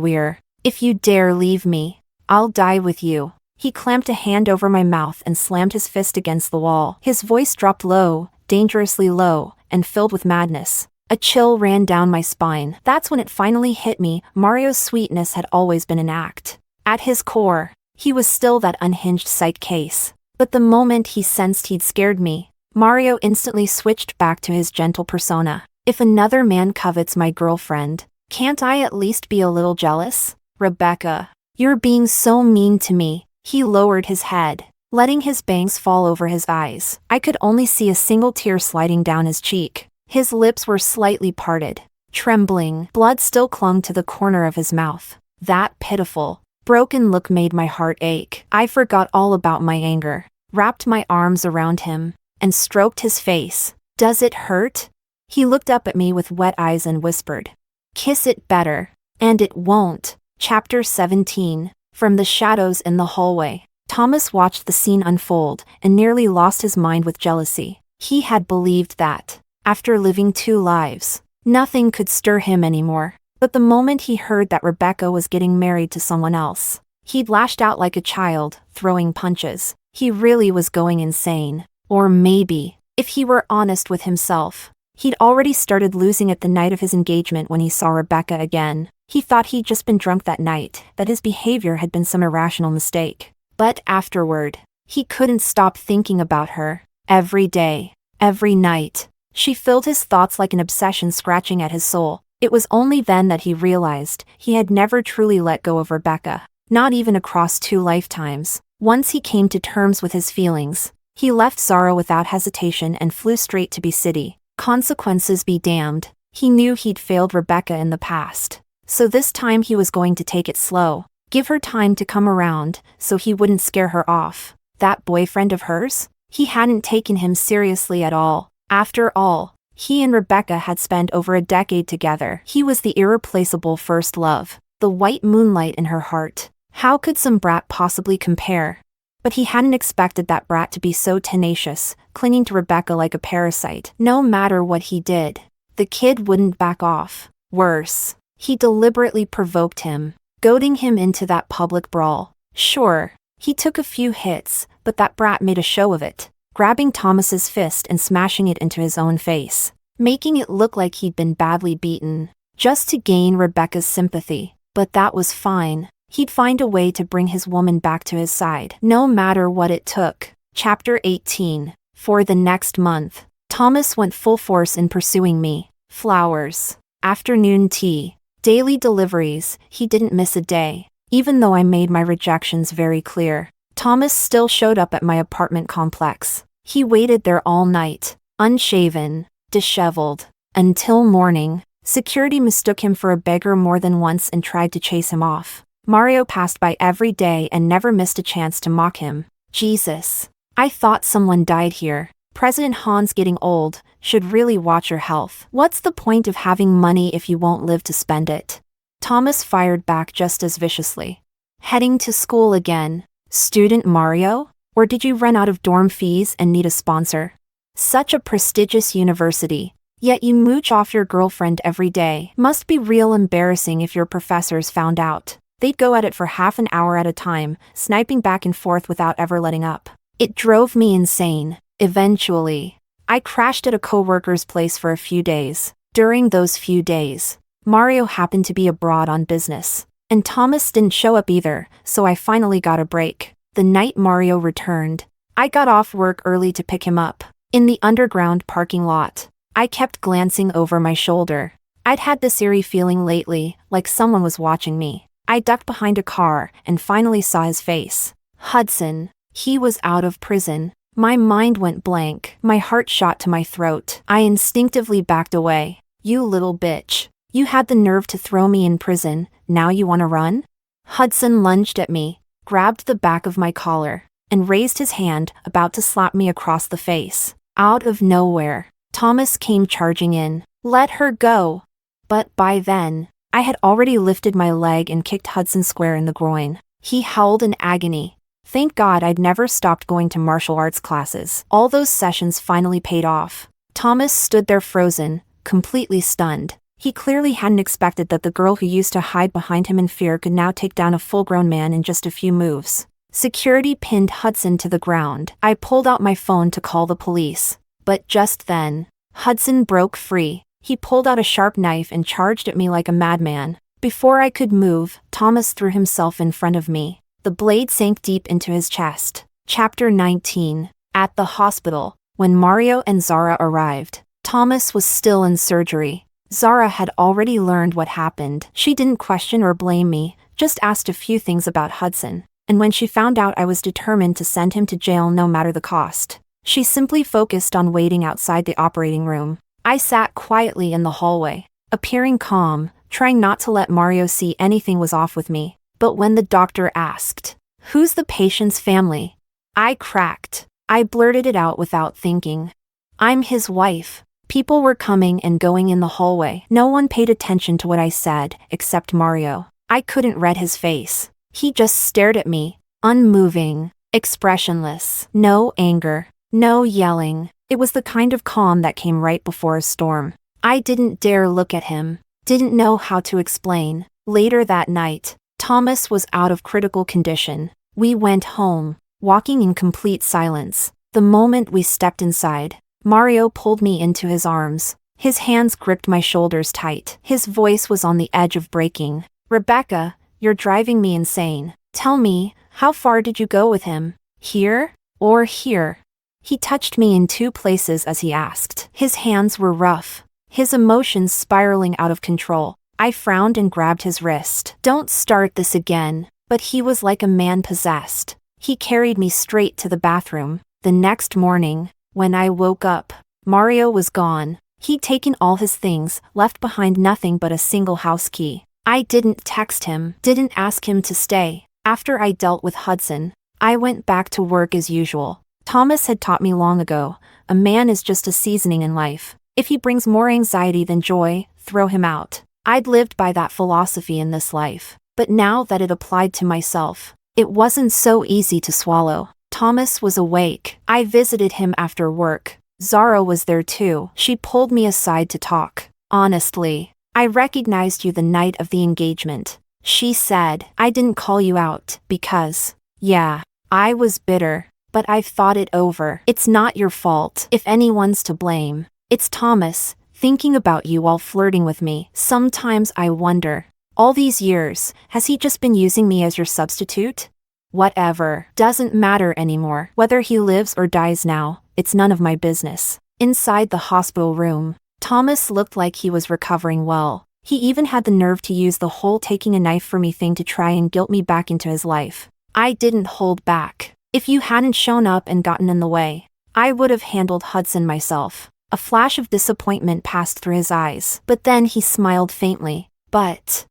if you dare leave me, I'll die with you. He clamped a hand over my mouth and slammed his fist against the wall. His voice dropped low, dangerously low, and filled with madness. A chill ran down my spine. That's when it finally hit me. Mario's sweetness had always been an act. At his core, he was still that unhinged psych case. But the moment he sensed he'd scared me, Mario instantly switched back to his gentle persona. If another man covets my girlfriend, can't I at least be a little jealous? Rebecca, you're being so mean to me. He lowered his head, letting his bangs fall over his eyes. I could only see a single tear sliding down his cheek. His lips were slightly parted, trembling. Blood still clung to the corner of his mouth. That pitiful, broken look made my heart ache. I forgot all about my anger, wrapped my arms around him, and stroked his face. Does it hurt? He looked up at me with wet eyes and whispered, kiss it better. And it won't. Chapter 17. From the shadows in the hallway, Thomas watched the scene unfold and nearly lost his mind with jealousy. He had believed that, after living two lives, nothing could stir him anymore. But the moment he heard that Rebecca was getting married to someone else, he'd lashed out like a child, throwing punches. He really was going insane. Or maybe, if he were honest with himself, he'd already started losing it the night of his engagement when he saw Rebecca again. He thought he'd just been drunk that night, that his behavior had been some irrational mistake. But afterward, he couldn't stop thinking about her. Every day, every night. She filled his thoughts like an obsession scratching at his soul. It was only then that he realized he had never truly let go of Rebecca, not even across 2 lifetimes. Once he came to terms with his feelings, he left Zara without hesitation and flew straight to City. Consequences be damned. He knew he'd failed Rebecca in the past, so this time he was going to take it slow. Give her time to come around, so he wouldn't scare her off. That boyfriend of hers? He hadn't taken him seriously at all. After all, he and Rebecca had spent over a decade together. He was the irreplaceable first love, the white moonlight in her heart. How could some brat possibly compare? But he hadn't expected that brat to be so tenacious, clinging to Rebecca like a parasite. No matter what he did, the kid wouldn't back off. Worse, he deliberately provoked him, goading him into that public brawl. Sure, he took a few hits, but that brat made a show of it, grabbing Thomas's fist and smashing it into his own face, making it look like he'd been badly beaten, just to gain Rebecca's sympathy. But that was fine. He'd find a way to bring his woman back to his side, no matter what it took. Chapter 18. For the next month, Thomas went full force in pursuing me. Flowers, afternoon tea, daily deliveries, he didn't miss a day. Even though I made my rejections very clear, Thomas still showed up at my apartment complex. He waited there all night, unshaven, disheveled, until morning. Security mistook him for a beggar more than once and tried to chase him off. Mario passed by every day and never missed a chance to mock him. Jesus, I thought someone died here. President Han's getting old, should really watch your health. What's the point of having money if you won't live to spend it? Thomas fired back just as viciously. Heading to school again, student Mario? Or did you run out of dorm fees and need a sponsor? Such a prestigious university, yet you mooch off your girlfriend every day. Must be real embarrassing if your professors found out. They'd go at it for half an hour at a time, sniping back and forth without ever letting up. It drove me insane. Eventually, I crashed at a coworker's place for a few days. During those few days, Mario happened to be abroad on business, and Thomas didn't show up either, so I finally got a break. The night Mario returned, I got off work early to pick him up. In the underground parking lot, I kept glancing over my shoulder. I'd had this eerie feeling lately, like someone was watching me. I ducked behind a car and finally saw his face. Hudson. He was out of prison. My mind went blank. My heart shot to my throat. I instinctively backed away. You little bitch. You had the nerve to throw me in prison, now you want to run? Hudson lunged at me, grabbed the back of my collar, and raised his hand, about to slap me across the face. Out of nowhere, Thomas came charging in. Let her go. But by then, I had already lifted my leg and kicked Hudson square in the groin. He howled in agony. Thank God I'd never stopped going to martial arts classes. All those sessions finally paid off. Thomas stood there frozen, completely stunned. He clearly hadn't expected that the girl who used to hide behind him in fear could now take down a full-grown man in just a few moves. Security pinned Hudson to the ground. I pulled out my phone to call the police. But just then, Hudson broke free. He pulled out a sharp knife and charged at me like a madman. Before I could move, Thomas threw himself in front of me. The blade sank deep into his chest. Chapter 19. At the hospital, when Mario and Zara arrived, Thomas was still in surgery. Zara had already learned what happened. She didn't question or blame me, just asked a few things about Hudson. And when she found out I was determined to send him to jail no matter the cost, she simply focused on waiting outside the operating room. I sat quietly in the hallway, appearing calm, trying not to let Mario see anything was off with me. But when the doctor asked, "Who's the patient's family?" I cracked. I blurted it out without thinking. "I'm his wife." People were coming and going in the hallway. No one paid attention to what I said, except Mario. I couldn't read his face. He just stared at me, unmoving, expressionless. No anger, no yelling. It was the kind of calm that came right before a storm. I didn't dare look at him, didn't know how to explain. Later that night, Thomas was out of critical condition. We went home, walking in complete silence. The moment we stepped inside, Mario pulled me into his arms. His hands gripped my shoulders tight. His voice was on the edge of breaking. "Rebecca, you're driving me insane. Tell me, how far did you go with him? Here? Or here?" He touched me in two places as he asked. His hands were rough, his emotions spiraling out of control. I frowned and grabbed his wrist. "Don't start this again." But he was like a man possessed. He carried me straight to the bathroom. The next morning, when I woke up, Mario was gone. He'd taken all his things, left behind nothing but a single house key. I didn't text him, didn't ask him to stay. After I dealt with Hudson, I went back to work as usual. Thomas had taught me long ago, a man is just a seasoning in life. If he brings more anxiety than joy, throw him out. I'd lived by that philosophy in this life, but now that it applied to myself, it wasn't so easy to swallow. Thomas was awake. I visited him after work. Zara was there too. She pulled me aside to talk. Honestly, I recognized you the night of the engagement. She said, I didn't call you out because, yeah, I was bitter, but I've thought it over. It's not your fault. If anyone's to blame, it's Thomas, thinking about you while flirting with me. Sometimes I wonder, all these years, has he just been using me as your substitute? Whatever. Doesn't matter anymore. Whether he lives or dies now, it's none of my business. Inside the hospital room, Thomas looked like he was recovering well. He even had the nerve to use the whole taking a knife for me thing to try and guilt me back into his life. I didn't hold back. If you hadn't shown up and gotten in the way, I would have handled Hudson myself. A flash of disappointment passed through his eyes, but then he smiled faintly. But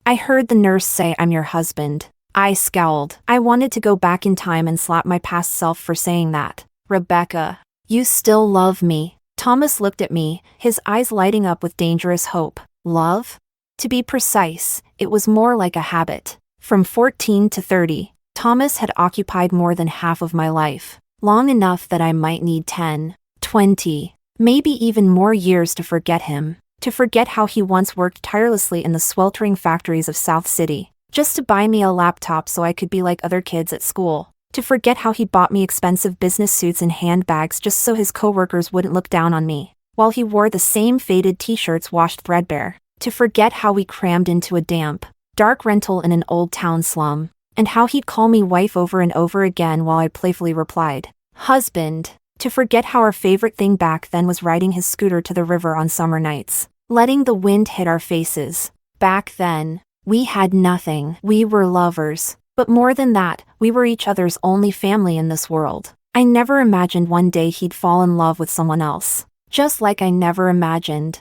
I heard the nurse say I'm your husband. I scowled. I wanted to go back in time and slap my past self for saying that. Rebecca, you still love me. Thomas looked at me, his eyes lighting up with dangerous hope. Love? To be precise, it was more like a habit. From 14 to 30, Thomas had occupied more than half of my life, long enough that I might need 10, 20, maybe even more years to forget him, to forget how he once worked tirelessly in the sweltering factories of South City, just to buy me a laptop so I could be like other kids at school, to forget how he bought me expensive business suits and handbags just so his coworkers wouldn't look down on me, while he wore the same faded t-shirts washed threadbare, to forget how we crammed into a damp, dark rental in an old town slum, and how he'd call me wife over and over again while I playfully replied, husband, to forget how our favorite thing back then was riding his scooter to the river on summer nights, letting the wind hit our faces. Back then, we had nothing. We were lovers, but more than that, we were each other's only family in this world. I never imagined one day he'd fall in love with someone else, just like I never imagined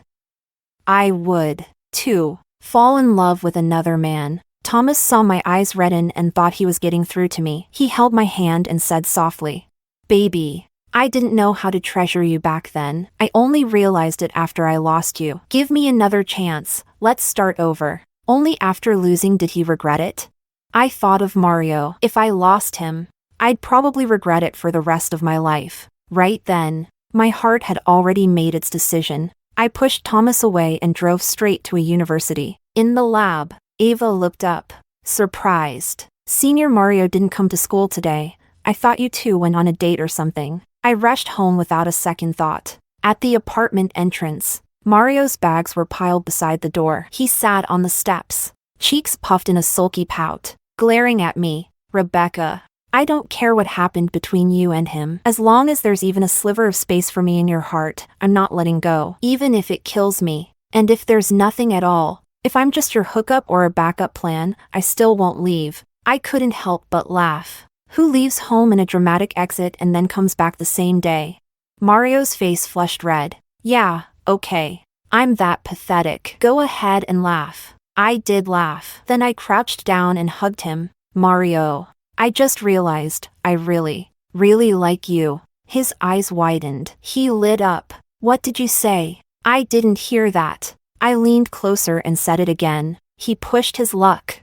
I would, too, fall in love with another man. Thomas saw my eyes redden and thought he was getting through to me. He held my hand and said softly, baby, I didn't know how to treasure you back then. I only realized it after I lost you. Give me another chance. Let's start over. Only after losing did he regret it? I thought of Mario. If I lost him, I'd probably regret it for the rest of my life. Right then, my heart had already made its decision. I pushed Thomas away and drove straight to a university. In the lab, Ava looked up, surprised. Senior Mario didn't come to school today. I thought you two went on a date or something. I rushed home without a second thought. At the apartment entrance, Mario's bags were piled beside the door. He sat on the steps, cheeks puffed in a sulky pout, glaring at me. Rebecca, I don't care what happened between you and him. As long as there's even a sliver of space for me in your heart, I'm not letting go. Even if it kills me. And if there's nothing at all, if I'm just your hookup or a backup plan, I still won't leave. I couldn't help but laugh. Who leaves home in a dramatic exit and then comes back the same day? Mario's face flushed red. Yeah, okay. I'm that pathetic. Go ahead and laugh. I did laugh. Then I crouched down and hugged him. Mario, I just realized, I really like you. His eyes widened. He lit up. What did you say? I didn't hear that. I leaned closer and said it again. He pushed his luck.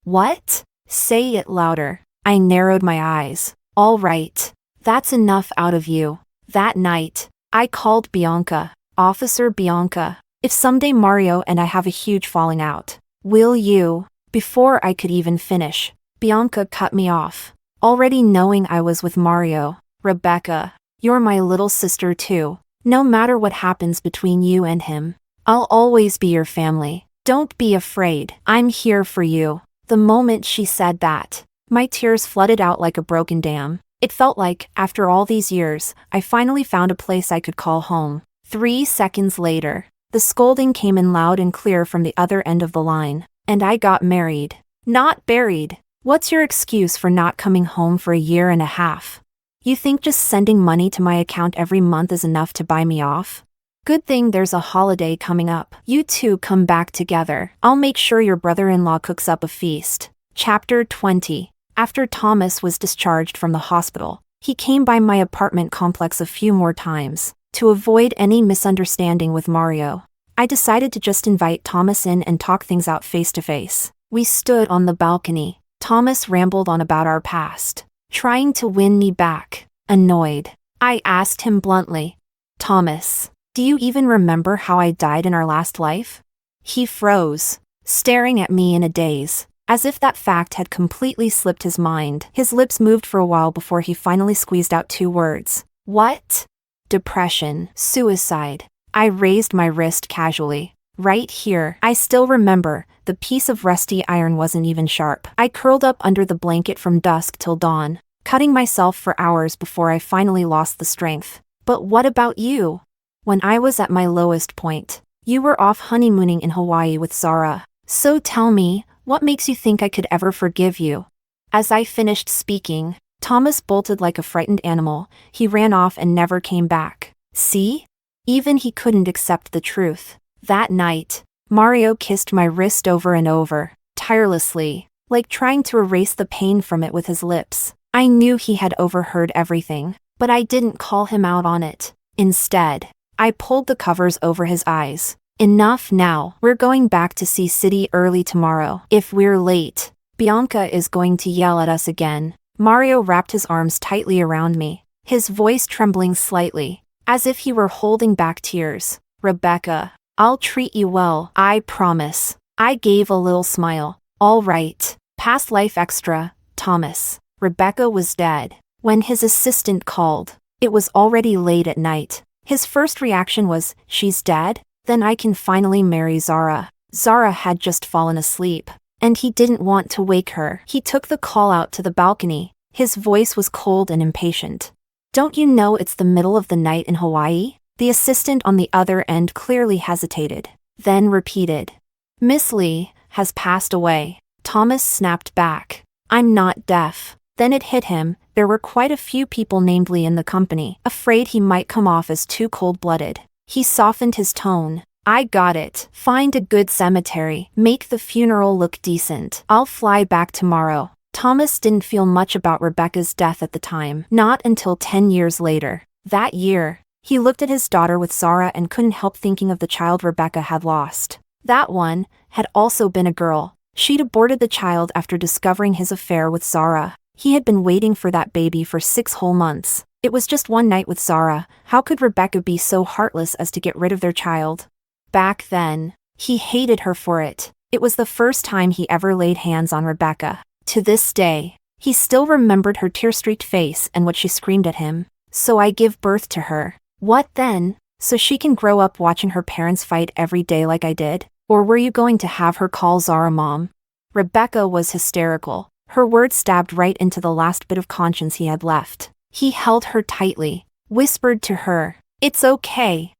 What? Say it louder. I narrowed my eyes. All right. That's enough out of you. That night, I called Bianca. Officer Bianca. If someday Mario and I have a huge falling out, will you? Before I could even finish, Bianca cut me off. Already knowing I was with Mario. Rebecca, you're my little sister too. No matter what happens between you and him, I'll always be your family. Don't be afraid. I'm here for you. The moment she said that, my tears flooded out like a broken dam. It felt like, after all these years, I finally found a place I could call home. 3 seconds later, the scolding came in loud and clear from the other end of the line. And I got married. Not buried. What's your excuse for not coming home for a year and a half? You think just sending money to my account every month is enough to buy me off? Good thing there's a holiday coming up. You two come back together. I'll make sure your brother-in-law cooks up a feast. Chapter 20. After Thomas was discharged from the hospital, he came by my apartment complex a few more times. To avoid any misunderstanding with Mario, I decided to just invite Thomas in and talk things out face to face. We stood on the balcony. Thomas rambled on about our past, trying to win me back. Annoyed, I asked him bluntly, "Thomas, do you even remember how I died in our last life?" He froze, staring at me in a daze, as if that fact had completely slipped his mind. His lips moved for a while before he finally squeezed out 2 words. "What?" "Depression, suicide." I raised my wrist casually. Right here. I still remember, the piece of rusty iron wasn't even sharp. I curled up under the blanket from dusk till dawn, cutting myself for hours before I finally lost the strength. "But what about you? When I was at my lowest point, you were off honeymooning in Hawaii with Zara. So tell me, what makes you think I could ever forgive you?" As I finished speaking, Thomas bolted like a frightened animal. He ran off and never came back. See? Even he couldn't accept the truth. That night, Mario kissed my wrist over and over, tirelessly, like trying to erase the pain from it with his lips. I knew he had overheard everything, but I didn't call him out on it. Instead, I pulled the covers over his eyes. "Enough now. We're going back to see City early tomorrow. If we're late, Bianca is going to yell at us again." Mario wrapped his arms tightly around me, his voice trembling slightly, as if he were holding back tears. "Rebecca, I'll treat you well, I promise." I gave a little smile. "All right. Past life extra, Thomas." Rebecca was dead. When his assistant called, it was already late at night. His first reaction was, "She's dead? Then I can finally marry Zara." Zara had just fallen asleep, and he didn't want to wake her. He took the call out to the balcony. His voice was cold and impatient. "Don't you know it's the middle of the night in Hawaii?" The assistant on the other end clearly hesitated, then repeated, "Miss Lee has passed away." Thomas snapped back, "I'm not deaf." Then it hit him, there were quite a few people named Lee in the company. Afraid he might come off as too cold-blooded, he softened his tone. "I got it. Find a good cemetery. Make the funeral look decent. I'll fly back tomorrow." Thomas didn't feel much about Rebecca's death at the time, not until 10 years later. That year, he looked at his daughter with Zara and couldn't help thinking of the child Rebecca had lost. That one had also been a girl. She'd aborted the child after discovering his affair with Zara. He had been waiting for that baby for 6 whole months. It was just one night with Zara. How could Rebecca be so heartless as to get rid of their child? Back then, he hated her for it. It was the first time he ever laid hands on Rebecca. To this day, he still remembered her tear-streaked face and what she screamed at him. "So I give birth to her. What then? So she can grow up watching her parents fight every day like I did? Or were you going to have her call Zara mom?" Rebecca was hysterical. Her words stabbed right into the last bit of conscience he had left. He held her tightly, whispered to her, "It's okay.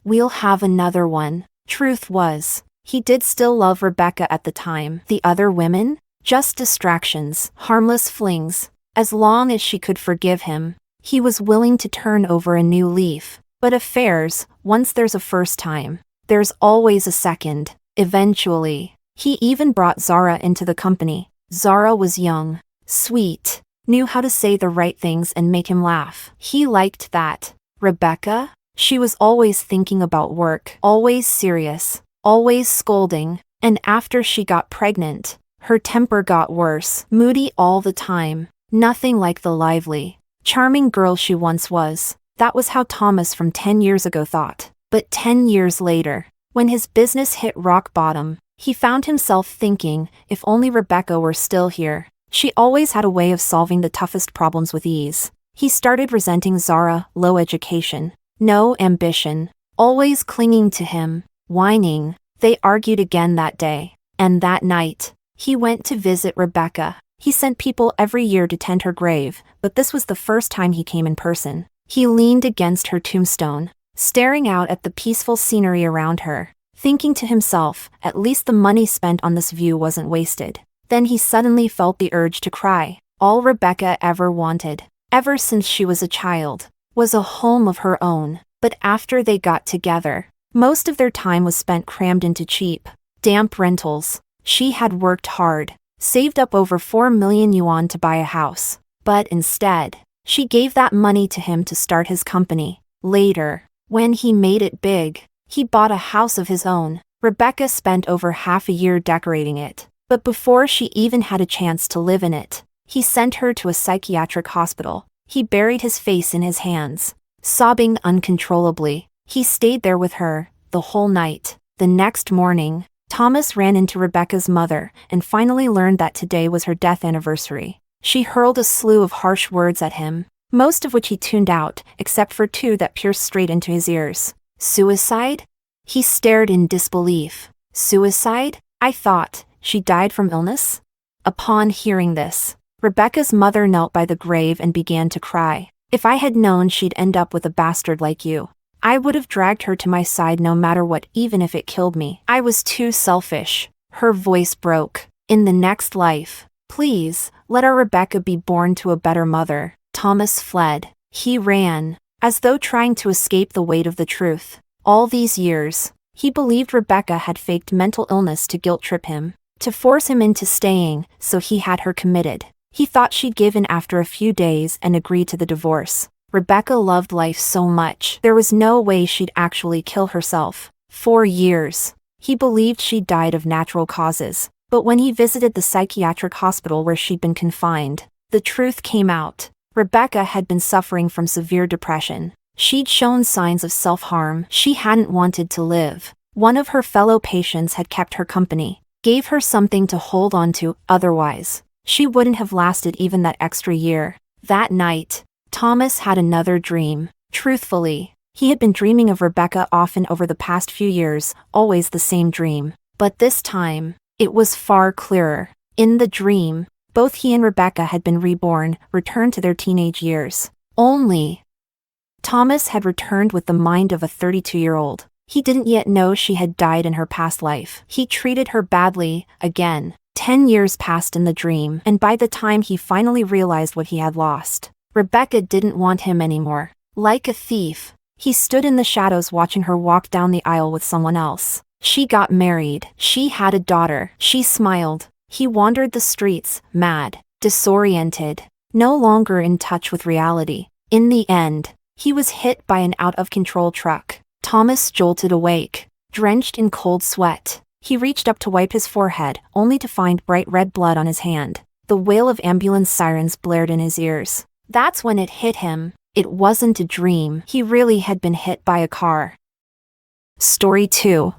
We'll have another one." Truth was, he did still love Rebecca at the time. The other women? Just distractions, harmless flings. As long as she could forgive him, he was willing to turn over a new leaf. But affairs, once there's a first time, there's always a second. Eventually, he even brought Zara into the company. Zara was young, sweet, knew how to say the right things and make him laugh. He liked that. Rebecca? She was always thinking about work, always serious, always scolding, and after she got pregnant, her temper got worse, moody all the time, nothing like the lively, charming girl she once was. That was how Thomas from 10 years ago thought. But 10 years later, when his business hit rock bottom, he found himself thinking, if only Rebecca were still here. She always had a way of solving the toughest problems with ease. He started resenting Zara, low education, no ambition, always clinging to him, whining. They argued again that day. And that night, he went to visit Rebecca. He sent people every year to tend her grave, but this was the first time he came in person. He leaned against her tombstone, staring out at the peaceful scenery around her, thinking to himself, at least the money spent on this view wasn't wasted. Then he suddenly felt the urge to cry. All Rebecca ever wanted, ever since she was a child, was a home of her own. But after they got together, most of their time was spent crammed into cheap, damp rentals. She had worked hard, saved up over 4 million yuan to buy a house. But instead, she gave that money to him to start his company. Later, when he made it big, he bought a house of his own. Rebecca spent over half a year decorating it. But before she even had a chance to live in it, he sent her to a psychiatric hospital. He buried his face in his hands, sobbing uncontrollably. He stayed there with her the whole night. The next morning, Thomas ran into Rebecca's mother and finally learned that today was her death anniversary. She hurled a slew of harsh words at him, most of which he tuned out, except for 2 that pierced straight into his ears. Suicide? He stared in disbelief. Suicide? I thought she died from illness? Upon hearing this, Rebecca's mother knelt by the grave and began to cry. If I had known she'd end up with a bastard like you, I would have dragged her to my side no matter what, even if it killed me. I was too selfish. Her voice broke. In the next life, please, let our Rebecca be born to a better mother. Thomas fled. He ran, as though trying to escape the weight of the truth. All these years, he believed Rebecca had faked mental illness to guilt-trip him, to force him into staying, so he had her committed. He thought she'd give in after a few days and agree to the divorce. Rebecca loved life so much, there was no way she'd actually kill herself. For years, he believed she'd died of natural causes. But when he visited the psychiatric hospital where she'd been confined, the truth came out. Rebecca had been suffering from severe depression. She'd shown signs of self-harm. She hadn't wanted to live. One of her fellow patients had kept her company, gave her something to hold on to, otherwise she wouldn't have lasted even that extra year. That night, Thomas had another dream. Truthfully, he had been dreaming of Rebecca often over the past few years, always the same dream. But this time, it was far clearer. In the dream, both he and Rebecca had been reborn, returned to their teenage years. Only, Thomas had returned with the mind of a 32-year-old. He didn't yet know she had died in her past life. He treated her badly, again. 10 years passed in the dream, and by the time he finally realized what he had lost, Rebecca didn't want him anymore. Like a thief, he stood in the shadows watching her walk down the aisle with someone else. She got married. She had a daughter. She smiled. He wandered the streets, mad, disoriented, no longer in touch with reality. In the end, he was hit by an out-of-control truck. Thomas jolted awake, drenched in cold sweat. He reached up to wipe his forehead, only to find bright red blood on his hand. The wail of ambulance sirens blared in his ears. That's when it hit him. It wasn't a dream. He really had been hit by a car. Story 2.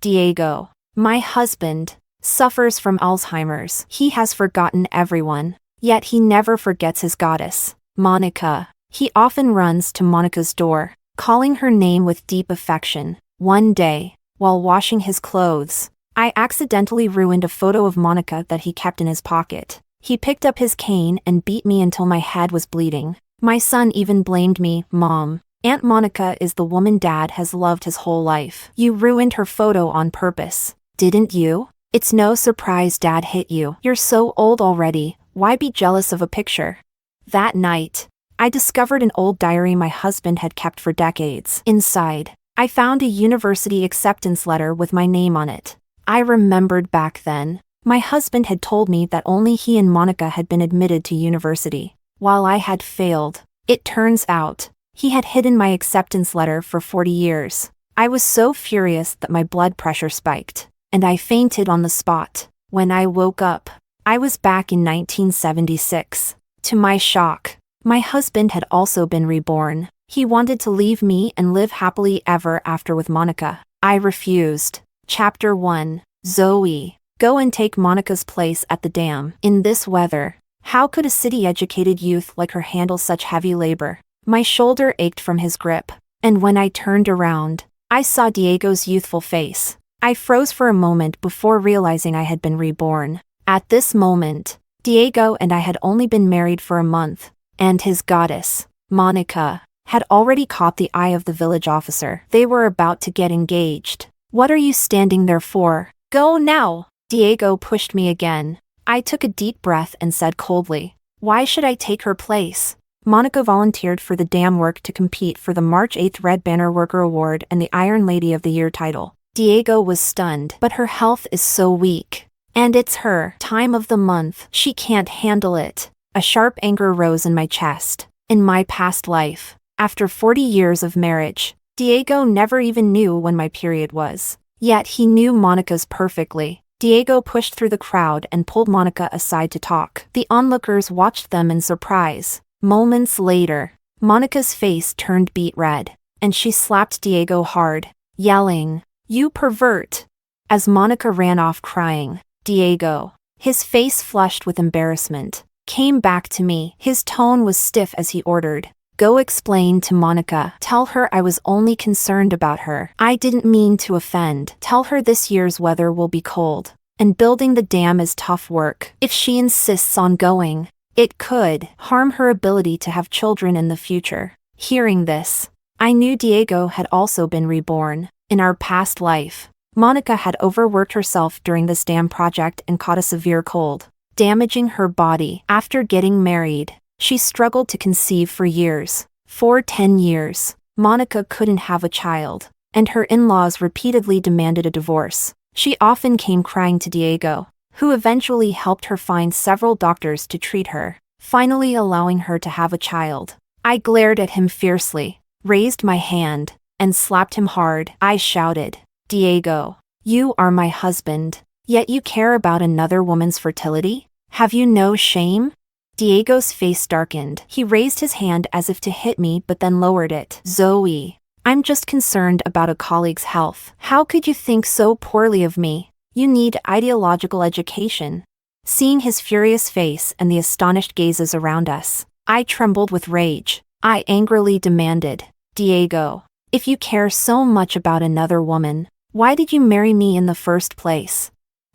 Diego, my husband, suffers from Alzheimer's. He has forgotten everyone, yet he never forgets his goddess, Monica. He often runs to Monica's door, calling her name with deep affection. One day, while washing his clothes, I accidentally ruined a photo of Monica that he kept in his pocket. He picked up his cane and beat me until my head was bleeding. My son even blamed me. Mom, Aunt Monica is the woman Dad has loved his whole life. You ruined her photo on purpose, didn't you? It's no surprise Dad hit you. You're so old already, why be jealous of a picture? That night, I discovered an old diary my husband had kept for decades. Inside, I found a university acceptance letter with my name on it. I remembered back then, my husband had told me that only he and Monica had been admitted to university, while I had failed. It turns out, he had hidden my acceptance letter for 40 years. I was so furious that my blood pressure spiked, and I fainted on the spot. When I woke up, I was back in 1976. To my shock, my husband had also been reborn. He wanted to leave me and live happily ever after with Monica. I refused. Chapter 1. Zoe, go and take Monica's place at the dam. In this weather, how could a city-educated youth like her handle such heavy labor? My shoulder ached from his grip, and when I turned around, I saw Diego's youthful face. I froze for a moment before realizing I had been reborn. At this moment, Diego and I had only been married for a month, and his goddess, Monica, had already caught the eye of the village officer. They were about to get engaged. What are you standing there for? Go now! Diego pushed me again. I took a deep breath and said coldly, why should I take her place? Monica volunteered for the damn work to compete for the March 8th Red Banner Worker Award and the Iron Lady of the Year title. Diego was stunned, but her health is so weak. And it's her time of the month. She can't handle it. A sharp anger rose in my chest. In my past life, after 40 years of marriage, Diego never even knew when my period was. Yet he knew Monica's perfectly. Diego pushed through the crowd and pulled Monica aside to talk. The onlookers watched them in surprise. Moments later, Monica's face turned beet red, and she slapped Diego hard, yelling, "You pervert!" As Monica ran off crying, Diego, his face flushed with embarrassment, came back to me. His tone was stiff as he ordered, "Go explain to Monica. Tell her I was only concerned about her. I didn't mean to offend. Tell her this year's weather will be cold, and building the dam is tough work. If she insists on going, it could harm her ability to have children in the future." Hearing this, I knew Diego had also been reborn. In our past life, Monica had overworked herself during this dam project and caught a severe cold, damaging her body. After getting married, she struggled to conceive for years. For 10 years, Monica couldn't have a child, and her in-laws repeatedly demanded a divorce. She often came crying to Diego, who eventually helped her find several doctors to treat her, finally allowing her to have a child. I glared at him fiercely, raised my hand, and slapped him hard. I shouted, "Diego, you are my husband, yet you care about another woman's fertility? Have you no shame?" Diego's face darkened. He raised his hand as if to hit me but then lowered it. "Zoe, I'm just concerned about a colleague's health. How could you think so poorly of me? You need ideological education." Seeing his furious face and the astonished gazes around us, I trembled with rage. I angrily demanded, "Diego, if you care so much about another woman, why did you marry me in the first place?"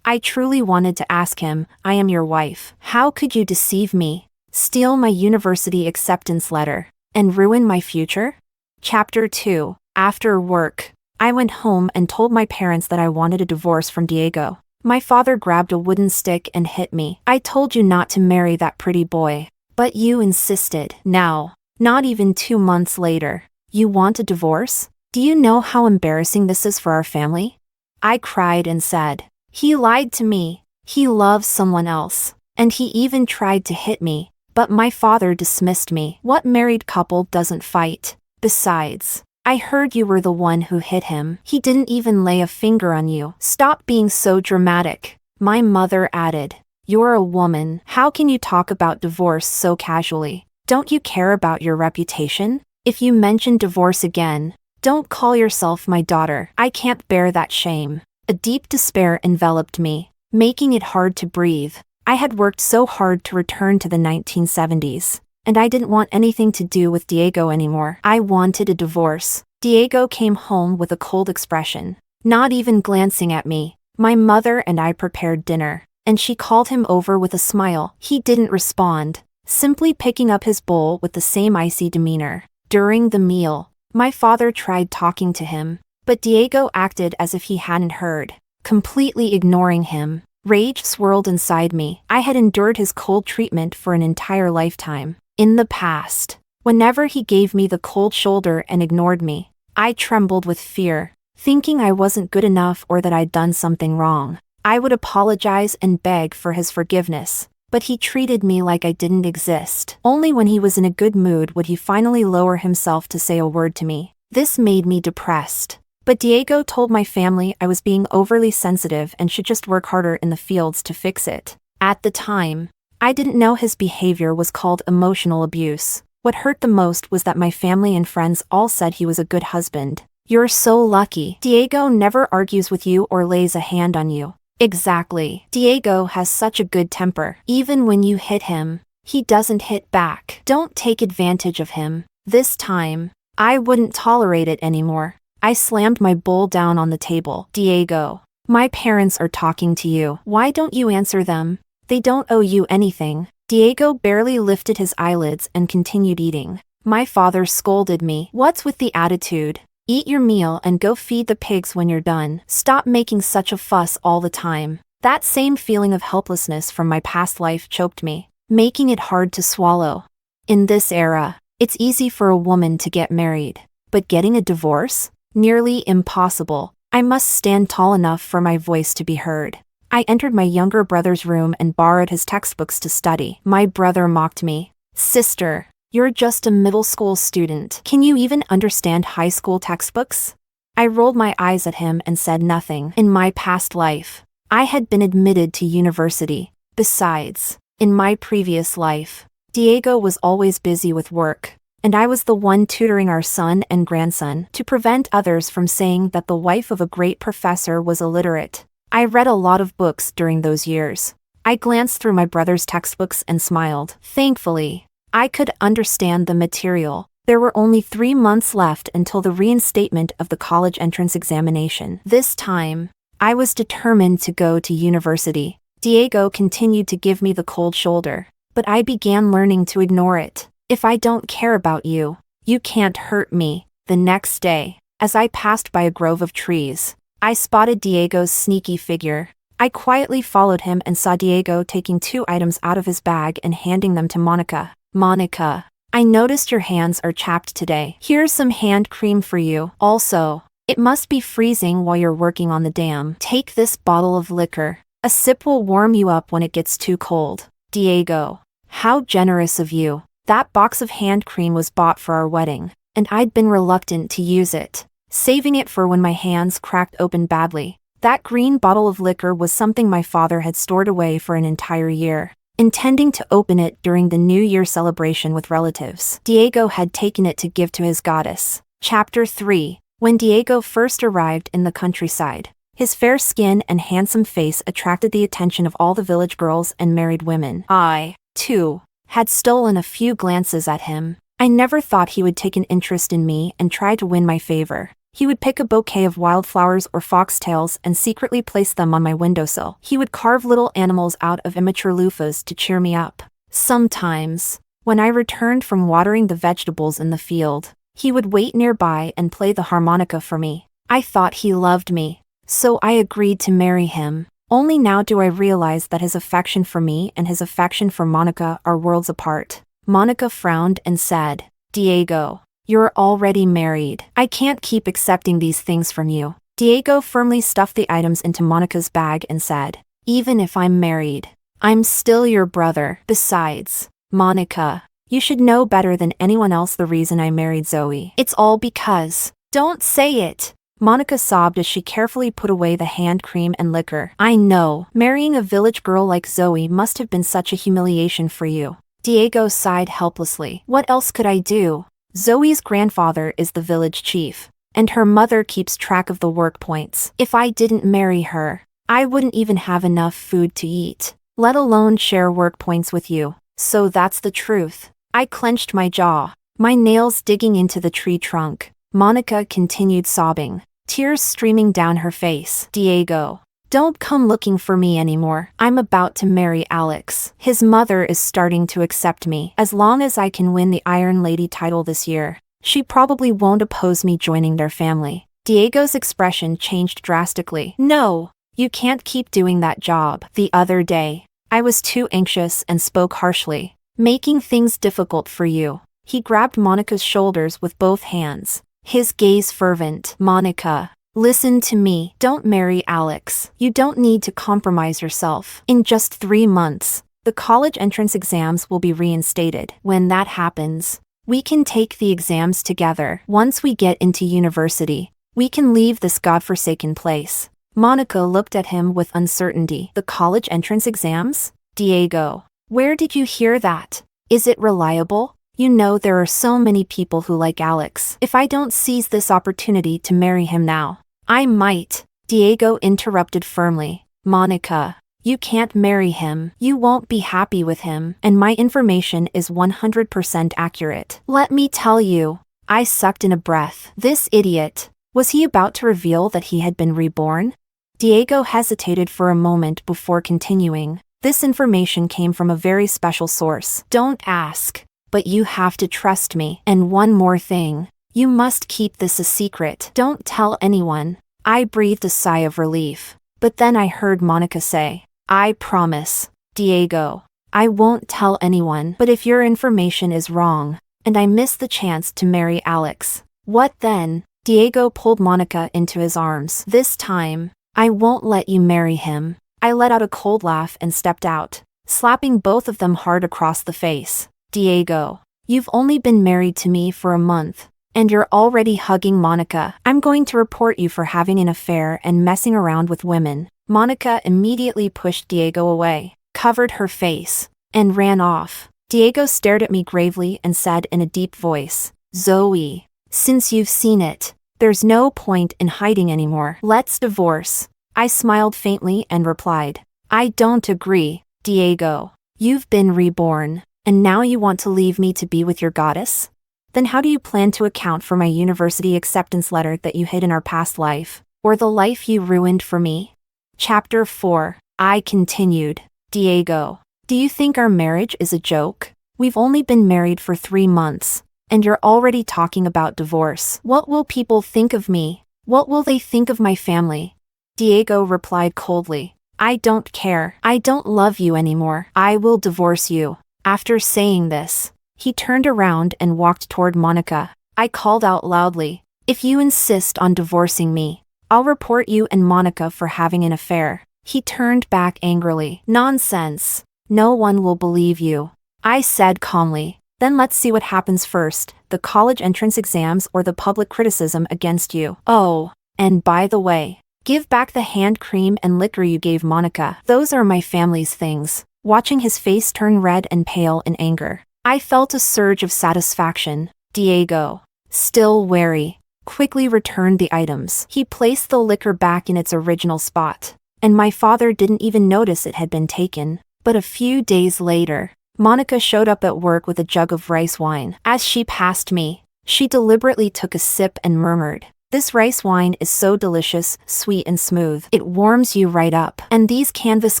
I truly wanted to ask him, "I am your wife. How could you deceive me, steal my university acceptance letter, and ruin my future?" Chapter 2. After work, I went home and told my parents that I wanted a divorce from Diego. My father grabbed a wooden stick and hit me. "I told you not to marry that pretty boy, but you insisted. Now, not even 2 months later, you want a divorce? Do you know how embarrassing this is for our family?" I cried and said, "He lied to me. He loves someone else, and he even tried to hit me, but my father dismissed me. What married couple doesn't fight? Besides, I heard you were the one who hit him. He didn't even lay a finger on you. Stop being so dramatic." My mother added, "You're a woman. How can you talk about divorce so casually? Don't you care about your reputation? If you mention divorce again, don't call yourself my daughter. I can't bear that shame." A deep despair enveloped me, making it hard to breathe. I had worked so hard to return to the 1970s. And I didn't want anything to do with Diego anymore. I wanted a divorce. Diego came home with a cold expression, not even glancing at me. My mother and I prepared dinner, and she called him over with a smile. He didn't respond, simply picking up his bowl with the same icy demeanor. During the meal, my father tried talking to him, but Diego acted as if he hadn't heard, completely ignoring him. Rage swirled inside me. I had endured his cold treatment for an entire lifetime. In the past, whenever he gave me the cold shoulder and ignored me, I trembled with fear, thinking I wasn't good enough or that I'd done something wrong. I would apologize and beg for his forgiveness, but he treated me like I didn't exist. Only when he was in a good mood would he finally lower himself to say a word to me. This made me depressed. But Diego told my family I was being overly sensitive and should just work harder in the fields to fix it. At the time, I didn't know his behavior was called emotional abuse. What hurt the most was that my family and friends all said he was a good husband. "You're so lucky. Diego never argues with you or lays a hand on you." Exactly. Diego has such a good temper. Even when you hit him, he doesn't hit back. Don't take advantage of him. This time, I wouldn't tolerate it anymore. I slammed my bowl down on the table. "Diego, my parents are talking to you. Why don't you answer them? They don't owe you anything." Diego barely lifted his eyelids and continued eating. My father scolded me. "What's with the attitude? Eat your meal and go feed the pigs when you're done. Stop making such a fuss all the time." That same feeling of helplessness from my past life choked me, making it hard to swallow. In this era, it's easy for a woman to get married, but getting a divorce? Nearly impossible. I must stand tall enough for my voice to be heard. I entered my younger brother's room and borrowed his textbooks to study. My brother mocked me. Sister, you're just a middle school student. Can you even understand high school textbooks? I rolled my eyes at him and said nothing. In my past life, I had been admitted to university. Besides, in my previous life, Diego was always busy with work, and I was the one tutoring our son and grandson to prevent others from saying that the wife of a great professor was illiterate. I read a lot of books during those years. I glanced through my brother's textbooks and smiled. Thankfully, I could understand the material. There were only 3 months left until the reinstatement of the college entrance examination. This time, I was determined to go to university. Diego continued to give me the cold shoulder, but I began learning to ignore it. If I don't care about you, you can't hurt me. The next day, as I passed by a grove of trees, I spotted Diego's sneaky figure. I quietly followed him and saw Diego taking 2 items out of his bag and handing them to Monica. Monica, I noticed your hands are chapped today. Here's some hand cream for you. Also, it must be freezing while you're working on the dam. Take this bottle of liquor. A sip will warm you up when it gets too cold. Diego, how generous of you. That box of hand cream was bought for our wedding, and I'd been reluctant to use it, saving it for when my hands cracked open badly. That green bottle of liquor was something my father had stored away for an entire year, intending to open it during the New Year celebration with relatives. Diego had taken it to give to his goddess. Chapter 3. When Diego first arrived in the countryside, his fair skin and handsome face attracted the attention of all the village girls and married women. I, too, had stolen a few glances at him. I never thought he would take an interest in me and try to win my favor. He would pick a bouquet of wildflowers or foxtails and secretly place them on my windowsill. He would carve little animals out of immature loofahs to cheer me up. Sometimes, when I returned from watering the vegetables in the field, he would wait nearby and play the harmonica for me. I thought he loved me, so I agreed to marry him. Only now do I realize that his affection for me and his affection for Monica are worlds apart. Monica frowned and said, Diego, you're already married. I can't keep accepting these things from you. Diego firmly stuffed the items into Monica's bag and said, even if I'm married, I'm still your brother. Besides, Monica, you should know better than anyone else the reason I married Zoe. It's all because. Don't say it. Monica sobbed as she carefully put away the hand cream and liquor. I know, marrying a village girl like Zoe must have been such a humiliation for you. Diego sighed helplessly. What else could I do? Zoe's grandfather is the village chief, and her mother keeps track of the work points. If I didn't marry her, I wouldn't even have enough food to eat, let alone share work points with you. So that's the truth. I clenched my jaw, my nails digging into the tree trunk. Monica continued sobbing, tears streaming down her face. Diego, don't come looking for me anymore. I'm about to marry Alex. His mother is starting to accept me. As long as I can win the Iron Lady title this year, she probably won't oppose me joining their family. Diego's expression changed drastically. No, you can't keep doing that job. The other day, I was too anxious and spoke harshly, making things difficult for you. He grabbed Monica's shoulders with both hands, his gaze fervent. Monica, listen to me. Don't marry Alex. You don't need to compromise yourself. In just 3 months, the college entrance exams will be reinstated. When that happens, we can take the exams together. Once we get into university, we can leave this godforsaken place. Monica looked at him with uncertainty. The college entrance exams? Diego, where did you hear that? Is it reliable? You know there are so many people who like Alex. If I don't seize this opportunity to marry him now, I might. Diego interrupted firmly. Monica, you can't marry him. You won't be happy with him, and my information is 100% accurate. Let me tell you. I sucked in a breath. This idiot. Was he about to reveal that he had been reborn? Diego hesitated for a moment before continuing. This information came from a very special source. Don't ask, but you have to trust me. And one more thing. You must keep this a secret. Don't tell anyone. I breathed a sigh of relief. But then I heard Monica say, I promise. Diego, I won't tell anyone, but if your information is wrong, and I miss the chance to marry Alex, what then? Diego pulled Monica into his arms. This time, I won't let you marry him. I let out a cold laugh and stepped out, slapping both of them hard across the face. Diego, you've only been married to me for a month, and you're already hugging Monica. I'm going to report you for having an affair and messing around with women. Monica immediately pushed Diego away, covered her face, and ran off. Diego stared at me gravely and said in a deep voice, Zoe, since you've seen it, there's no point in hiding anymore. Let's divorce. I smiled faintly and replied, I don't agree, Diego. You've been reborn, and now you want to leave me to be with your goddess? Then how do you plan to account for my university acceptance letter that you hid in our past life, or the life you ruined for me? Chapter 4. I continued. Diego, do you think our marriage is a joke? We've only been married for 3 months, and you're already talking about divorce. What will people think of me? What will they think of my family? Diego replied coldly, I don't care. I don't love you anymore. I will divorce you. After saying this, he turned around and walked toward Monica. I called out loudly, if you insist on divorcing me, I'll report you and Monica for having an affair. He turned back angrily. Nonsense. No one will believe you, I said calmly. Then let's see what happens first, the college entrance exams or the public criticism against you. Oh, and by the way, give back the hand cream and liquor you gave Monica. Those are my family's things. Watching his face turn red and pale in anger, I felt a surge of satisfaction. Diego, still wary, quickly returned the items. He placed the liquor back in its original spot, and my father didn't even notice it had been taken. But a few days later, Monica showed up at work with a jug of rice wine. As she passed me, she deliberately took a sip and murmured, this rice wine is so delicious, sweet and smooth. It warms you right up. And these canvas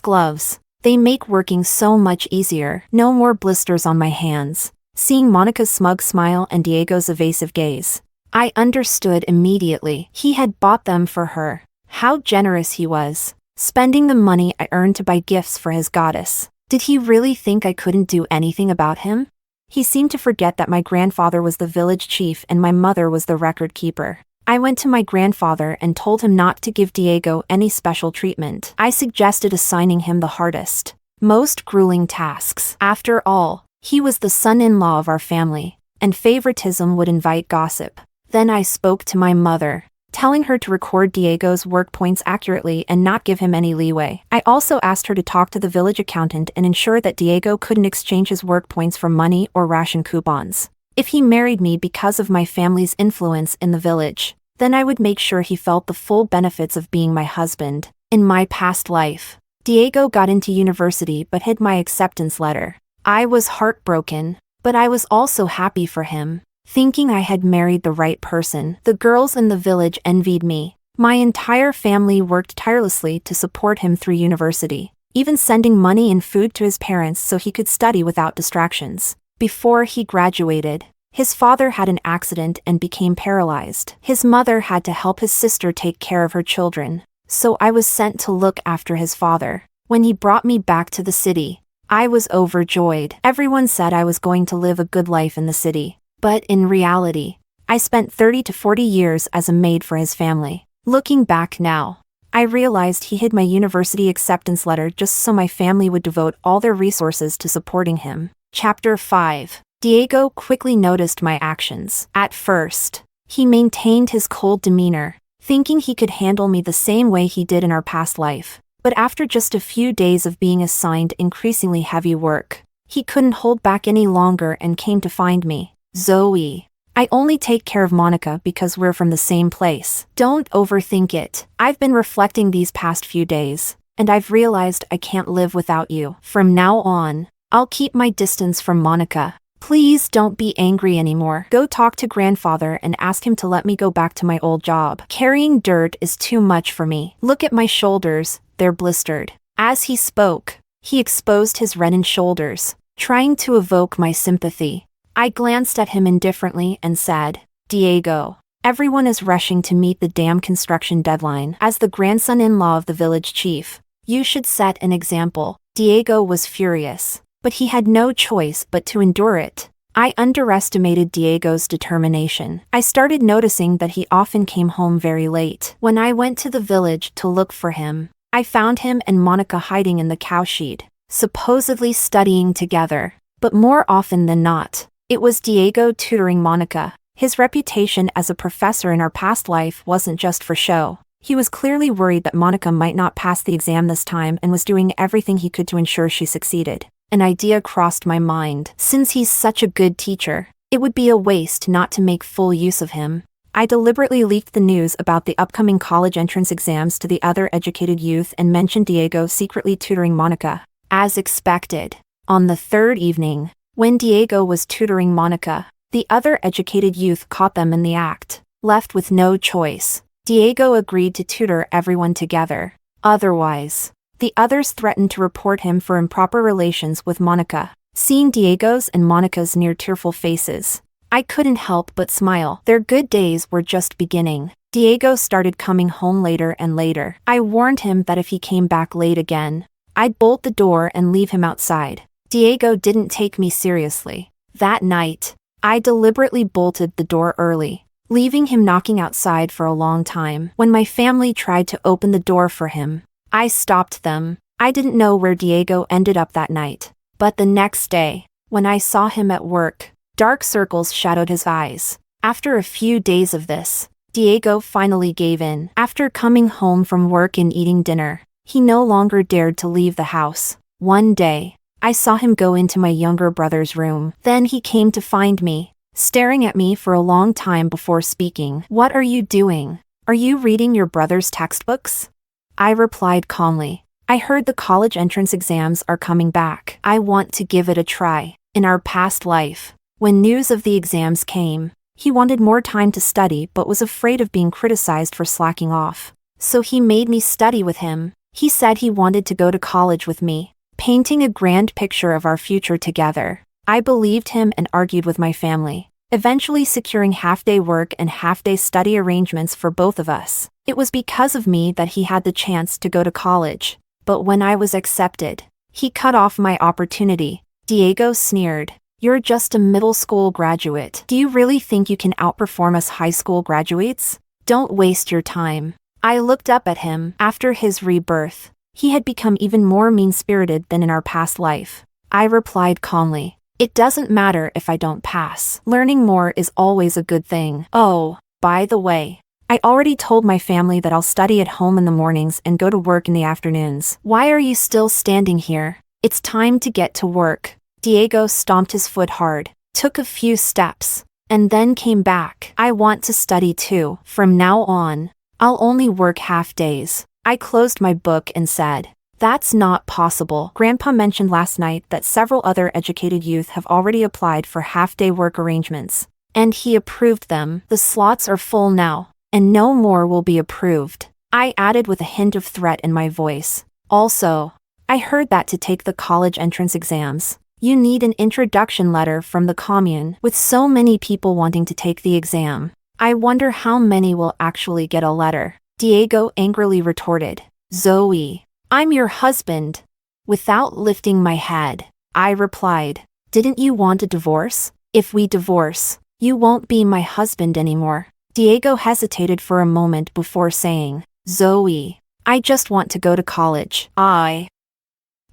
gloves, they make working so much easier. No more blisters on my hands. Seeing Monica's smug smile and Diego's evasive gaze, I understood immediately. He had bought them for her. How generous he was, spending the money I earned to buy gifts for his goddess. Did he really think I couldn't do anything about him? He seemed to forget that my grandfather was the village chief and my mother was the record keeper. I went to my grandfather and told him not to give Diego any special treatment. I suggested assigning him the hardest, most grueling tasks. After all, he was the son-in-law of our family, and favoritism would invite gossip. Then I spoke to my mother, telling her to record Diego's work points accurately and not give him any leeway. I also asked her to talk to the village accountant and ensure that Diego couldn't exchange his work points for money or ration coupons. If he married me because of my family's influence in the village, then I would make sure he felt the full benefits of being my husband. In my past life, Diego got into university but hid my acceptance letter. I was heartbroken, but I was also happy for him, thinking I had married the right person. The girls in the village envied me. My entire family worked tirelessly to support him through university, even sending money and food to his parents so he could study without distractions. Before he graduated, his father had an accident and became paralyzed. His mother had to help his sister take care of her children, so I was sent to look after his father. When he brought me back to the city, I was overjoyed. Everyone said I was going to live a good life in the city. But in reality, I spent 30 to 40 years as a maid for his family. Looking back now, I realized he hid my university acceptance letter just so my family would devote all their resources to supporting him. Chapter 5. Diego quickly noticed my actions. At first, he maintained his cold demeanor, thinking he could handle me the same way he did in our past life. But after just a few days of being assigned increasingly heavy work, he couldn't hold back any longer and came to find me. Zoe, I only take care of Monica because we're from the same place. Don't overthink it. I've been reflecting these past few days, and I've realized I can't live without you. From now on, I'll keep my distance from Monica. Please don't be angry anymore. Go talk to grandfather and ask him to let me go back to my old job. Carrying dirt is too much for me. Look at my shoulders, they're blistered. As he spoke, he exposed his reddened shoulders, trying to evoke my sympathy. I glanced at him indifferently and said, Diego, everyone is rushing to meet the dam construction deadline. As the grandson-in-law of the village chief, you should set an example. Diego was furious. but he had no choice but to endure it. I underestimated Diego's determination. I started noticing that he often came home very late. When I went to the village to look for him, I found him and Monica hiding in the cowshed, supposedly studying together. But more often than not, it was Diego tutoring Monica. His reputation as a professor in our past life wasn't just for show. He was clearly worried that Monica might not pass the exam this time and was doing everything he could to ensure she succeeded. An idea crossed my mind. Since he's such a good teacher, it would be a waste not to make full use of him. I deliberately leaked the news about the upcoming college entrance exams to the other educated youth and mentioned Diego secretly tutoring Monica. As expected, on the third evening, when Diego was tutoring Monica, the other educated youth caught them in the act. Left with no choice, Diego agreed to tutor everyone together. Otherwise, the others threatened to report him for improper relations with Monica. Seeing Diego's and Monica's near tearful faces, I couldn't help but smile. Their good days were just beginning. Diego started coming home later and later. I warned him that if he came back late again, I'd bolt the door and leave him outside. Diego didn't take me seriously. That night, I deliberately bolted the door early, leaving him knocking outside for a long time. When my family tried to open the door for him, I stopped them. I didn't know where Diego ended up that night. But the next day, when I saw him at work, dark circles shadowed his eyes. After a few days of this, Diego finally gave in. After coming home from work and eating dinner, he no longer dared to leave the house. One day, I saw him go into my younger brother's room. Then he came to find me, staring at me for a long time before speaking. "What are you doing? Are you reading your brother's textbooks?" I replied calmly. "I heard the college entrance exams are coming back. I want to give it a try." In our past life, when news of the exams came, he wanted more time to study but was afraid of being criticized for slacking off. So he made me study with him. He said he wanted to go to college with me, painting a grand picture of our future together. I believed him and argued with my family, eventually securing half-day work and half-day study arrangements for both of us. It was because of me that he had the chance to go to college. But when I was accepted, he cut off my opportunity. Diego sneered. "You're just a middle school graduate. Do you really think you can outperform us high school graduates? Don't waste your time." I looked up at him. After his rebirth, he had become even more mean-spirited than in our past life. I replied calmly, "It doesn't matter if I don't pass. Learning more is always a good thing. Oh, by the way, I already told my family that I'll study at home in the mornings and go to work in the afternoons. Why are you still standing here? It's time to get to work." Diego stomped his foot hard, took a few steps, and then came back. "I want to study too. From now on, I'll only work half days." I closed my book and said, "That's not possible. Grandpa mentioned last night that several other educated youth have already applied for half-day work arrangements, and he approved them. The slots are full now, and no more will be approved." I added with a hint of threat in my voice. "Also, I heard that to take the college entrance exams, you need an introduction letter from the commune. With so many people wanting to take the exam, I wonder how many will actually get a letter." Diego angrily retorted, "Zoe, I'm your husband." Without lifting my head, I replied, "Didn't you want a divorce? If we divorce, you won't be my husband anymore." Diego hesitated for a moment before saying, "Zoe, I just want to go to college. I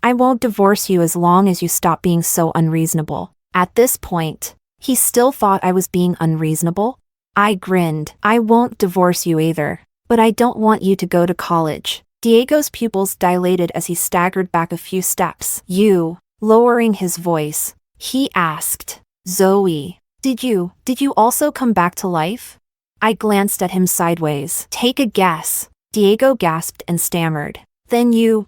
won't divorce you as long as you stop being so unreasonable." At this point, he still thought I was being unreasonable. I grinned. "I won't divorce you either, but I don't want you to go to college." Diego's pupils dilated as he staggered back a few steps. "You," lowering his voice, he asked, "Zoe, did you also come back to life?" I glanced at him sideways. "Take a guess." Diego gasped and stammered. "Then you.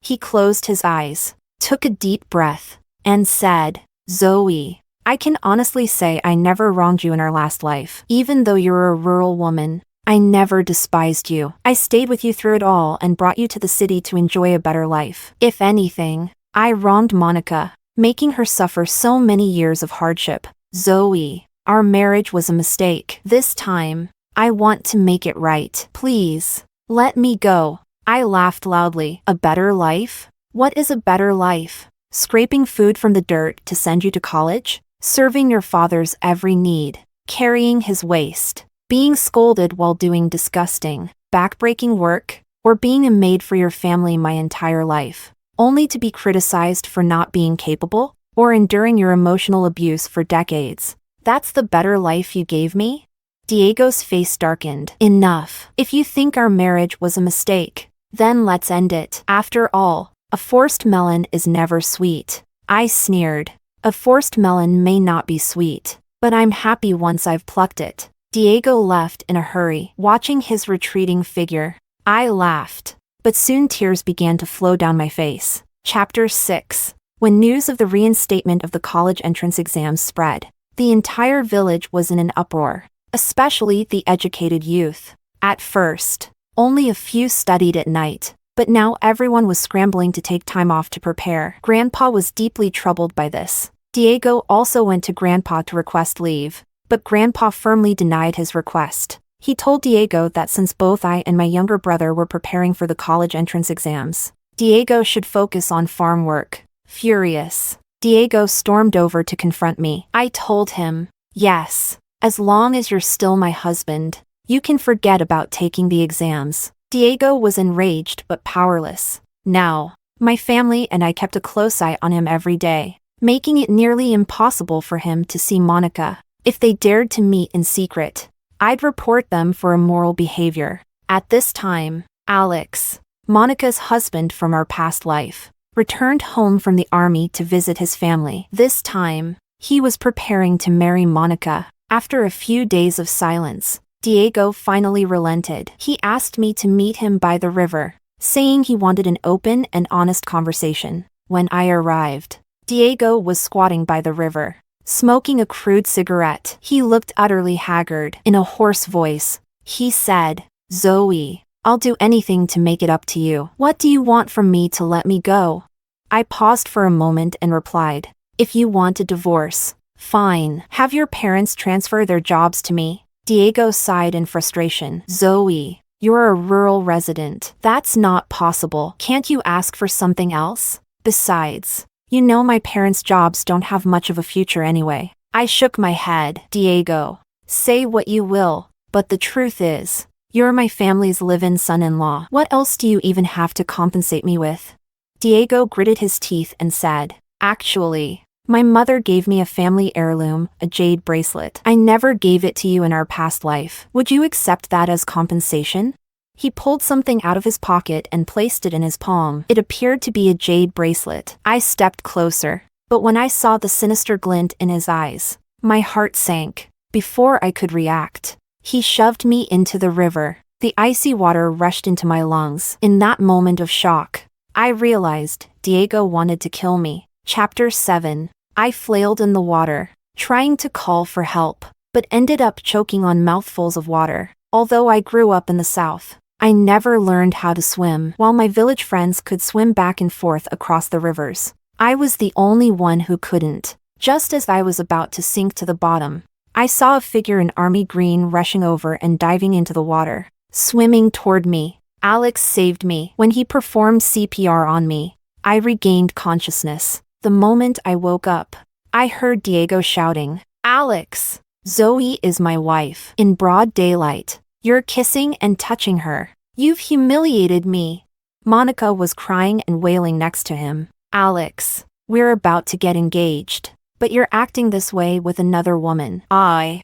He closed his eyes, took a deep breath, and said, "Zoe, I can honestly say I never wronged you in our last life. Even though you're a rural woman, I never despised you. I stayed with you through it all and brought you to the city to enjoy a better life. If anything, I wronged Monica, making her suffer so many years of hardship. Zoe, our marriage was a mistake. This time, I want to make it right. Please, let me go." I laughed loudly. "A better life? What is a better life?" scraping food from the dirt to send you to college, serving your father's every need, carrying his waste, being scolded while doing disgusting, backbreaking work, or being a maid for your family my entire life, only to be criticized for not being capable, or enduring your emotional abuse for decades. That's the better life you gave me? Diego's face darkened. Enough. If you think our marriage was a mistake, then let's end it. After all, a forced melon is never sweet. I sneered. A forced melon may not be sweet, but I'm happy once I've plucked it. Diego left in a hurry, watching his retreating figure. I laughed, but soon tears began to flow down my face. Chapter 6. When news of the reinstatement of the college entrance exams spread, the entire village was in an uproar, especially the educated youth. At first, only a few studied at night, but now everyone was scrambling to take time off to prepare. Grandpa was deeply troubled by this. Diego also went to Grandpa to request leave, but Grandpa firmly denied his request. He told Diego that since both I and my younger brother were preparing for the college entrance exams, Diego should focus on farm work. Furious, Diego stormed over to confront me. I told him, yes, as long as you're still my husband, you can forget about taking the exams. Diego was enraged but powerless. Now, my family and I kept a close eye on him every day, making it nearly impossible for him to see Monica. If they dared to meet in secret, I'd report them for immoral behavior. At this time, Alex, Monica's husband from our past life, returned home from the army to visit his family. This time, he was preparing to marry Monica. After a few days of silence, Diego finally relented. He asked me to meet him by the river, saying he wanted an open and honest conversation. When I arrived, Diego was squatting by the river, smoking a crude cigarette. He looked utterly haggard. In a hoarse voice, he said, "Zoe, I'll do anything to make it up to you. What do you want from me to let me go?" I paused for a moment and replied, "If you want a divorce, fine. Have your parents transfer their jobs to me." Diego sighed in frustration. "Zoe, you're a rural resident. That's not possible. Can't you ask for something else? Besides, you know my parents' jobs don't have much of a future anyway." I shook my head. "Diego, say what you will, but the truth is, you're my family's live-in son-in-law. What else do you even have to compensate me with?" Diego gritted his teeth and said, "Actually, my mother gave me a family heirloom, a jade bracelet. I never gave it to you in our past life. Would you accept that as compensation?" He pulled something out of his pocket and placed it in his palm. It appeared to be a jade bracelet. I stepped closer, but when I saw the sinister glint in his eyes, my heart sank. Before I could react, he shoved me into the river. The icy water rushed into my lungs. In that moment of shock, I realized Diego wanted to kill me. Chapter 7. I flailed in the water, trying to call for help, but ended up choking on mouthfuls of water. Although I grew up in the South, I never learned how to swim. While my village friends could swim back and forth across the rivers, I was the only one who couldn't. Just as I was about to sink to the bottom, I saw a figure in army green rushing over and diving into the water, swimming toward me. Alex saved me. When he performed CPR on me, I regained consciousness. The moment I woke up, I heard Diego shouting, "Alex, Zoe is my wife." In broad daylight, you're kissing and touching her. You've humiliated me. Monica was crying and wailing next to him. "Alex, we're about to get engaged, but you're acting this way with another woman. I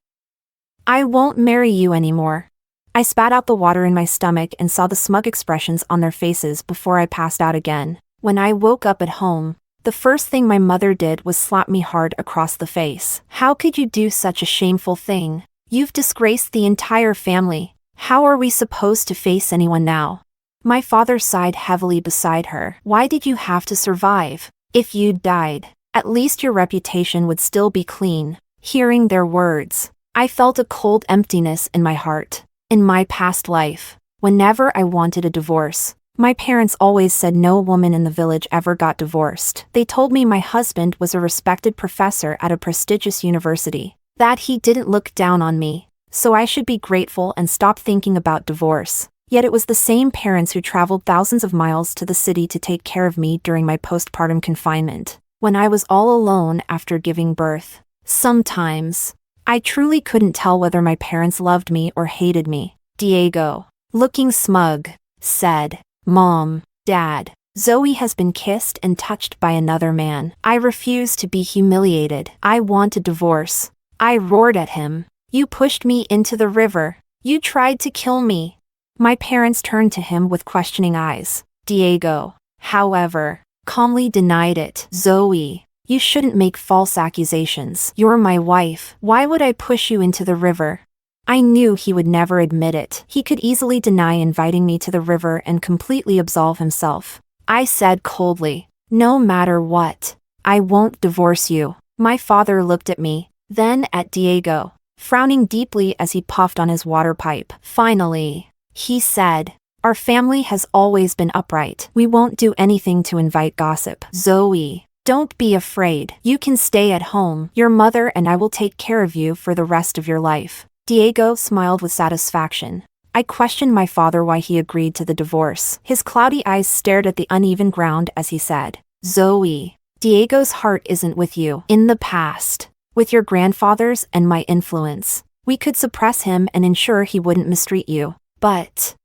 won't marry you anymore." I spat out the water in my stomach and saw the smug expressions on their faces before I passed out again. When I woke up at home, the first thing my mother did was slap me hard across the face. "How could you do such a shameful thing? You've disgraced the entire family. How are we supposed to face anyone now?" My father sighed heavily beside her. "Why did you have to survive? If you'd died, at least your reputation would still be clean." Hearing their words, I felt a cold emptiness in my heart. In my past life, whenever I wanted a divorce, my parents always said no woman in the village ever got divorced. They told me my husband was a respected professor at a prestigious university, that he didn't look down on me, so I should be grateful and stop thinking about divorce. Yet it was the same parents who traveled thousands of miles to the city to take care of me during my postpartum confinement, when I was all alone after giving birth. Sometimes, I truly couldn't tell whether my parents loved me or hated me. Diego, looking smug, said, "Mom, Dad, Zoe has been kissed and touched by another man. I refuse to be humiliated. I want a divorce." I roared at him. "You pushed me into the river. You tried to kill me." My parents turned to him with questioning eyes. Diego, however, calmly denied it. "Zoe, you shouldn't make false accusations. You're my wife. Why would I push you into the river?" I knew he would never admit it. He could easily deny inviting me to the river and completely absolve himself. I said coldly, "No matter what, I won't divorce you." My father looked at me, then at Diego, frowning deeply as he puffed on his water pipe. Finally, he said, "Our family has always been upright. We won't do anything to invite gossip. Zoe, don't be afraid. You can stay at home. Your mother and I will take care of you for the rest of your life." Diego smiled with satisfaction. I questioned my father why he agreed to the divorce. His cloudy eyes stared at the uneven ground as he said, "Zoe, Diego's heart isn't with you. In the past, with your grandfathers and my influence, we could suppress him and ensure he wouldn't mistreat you. But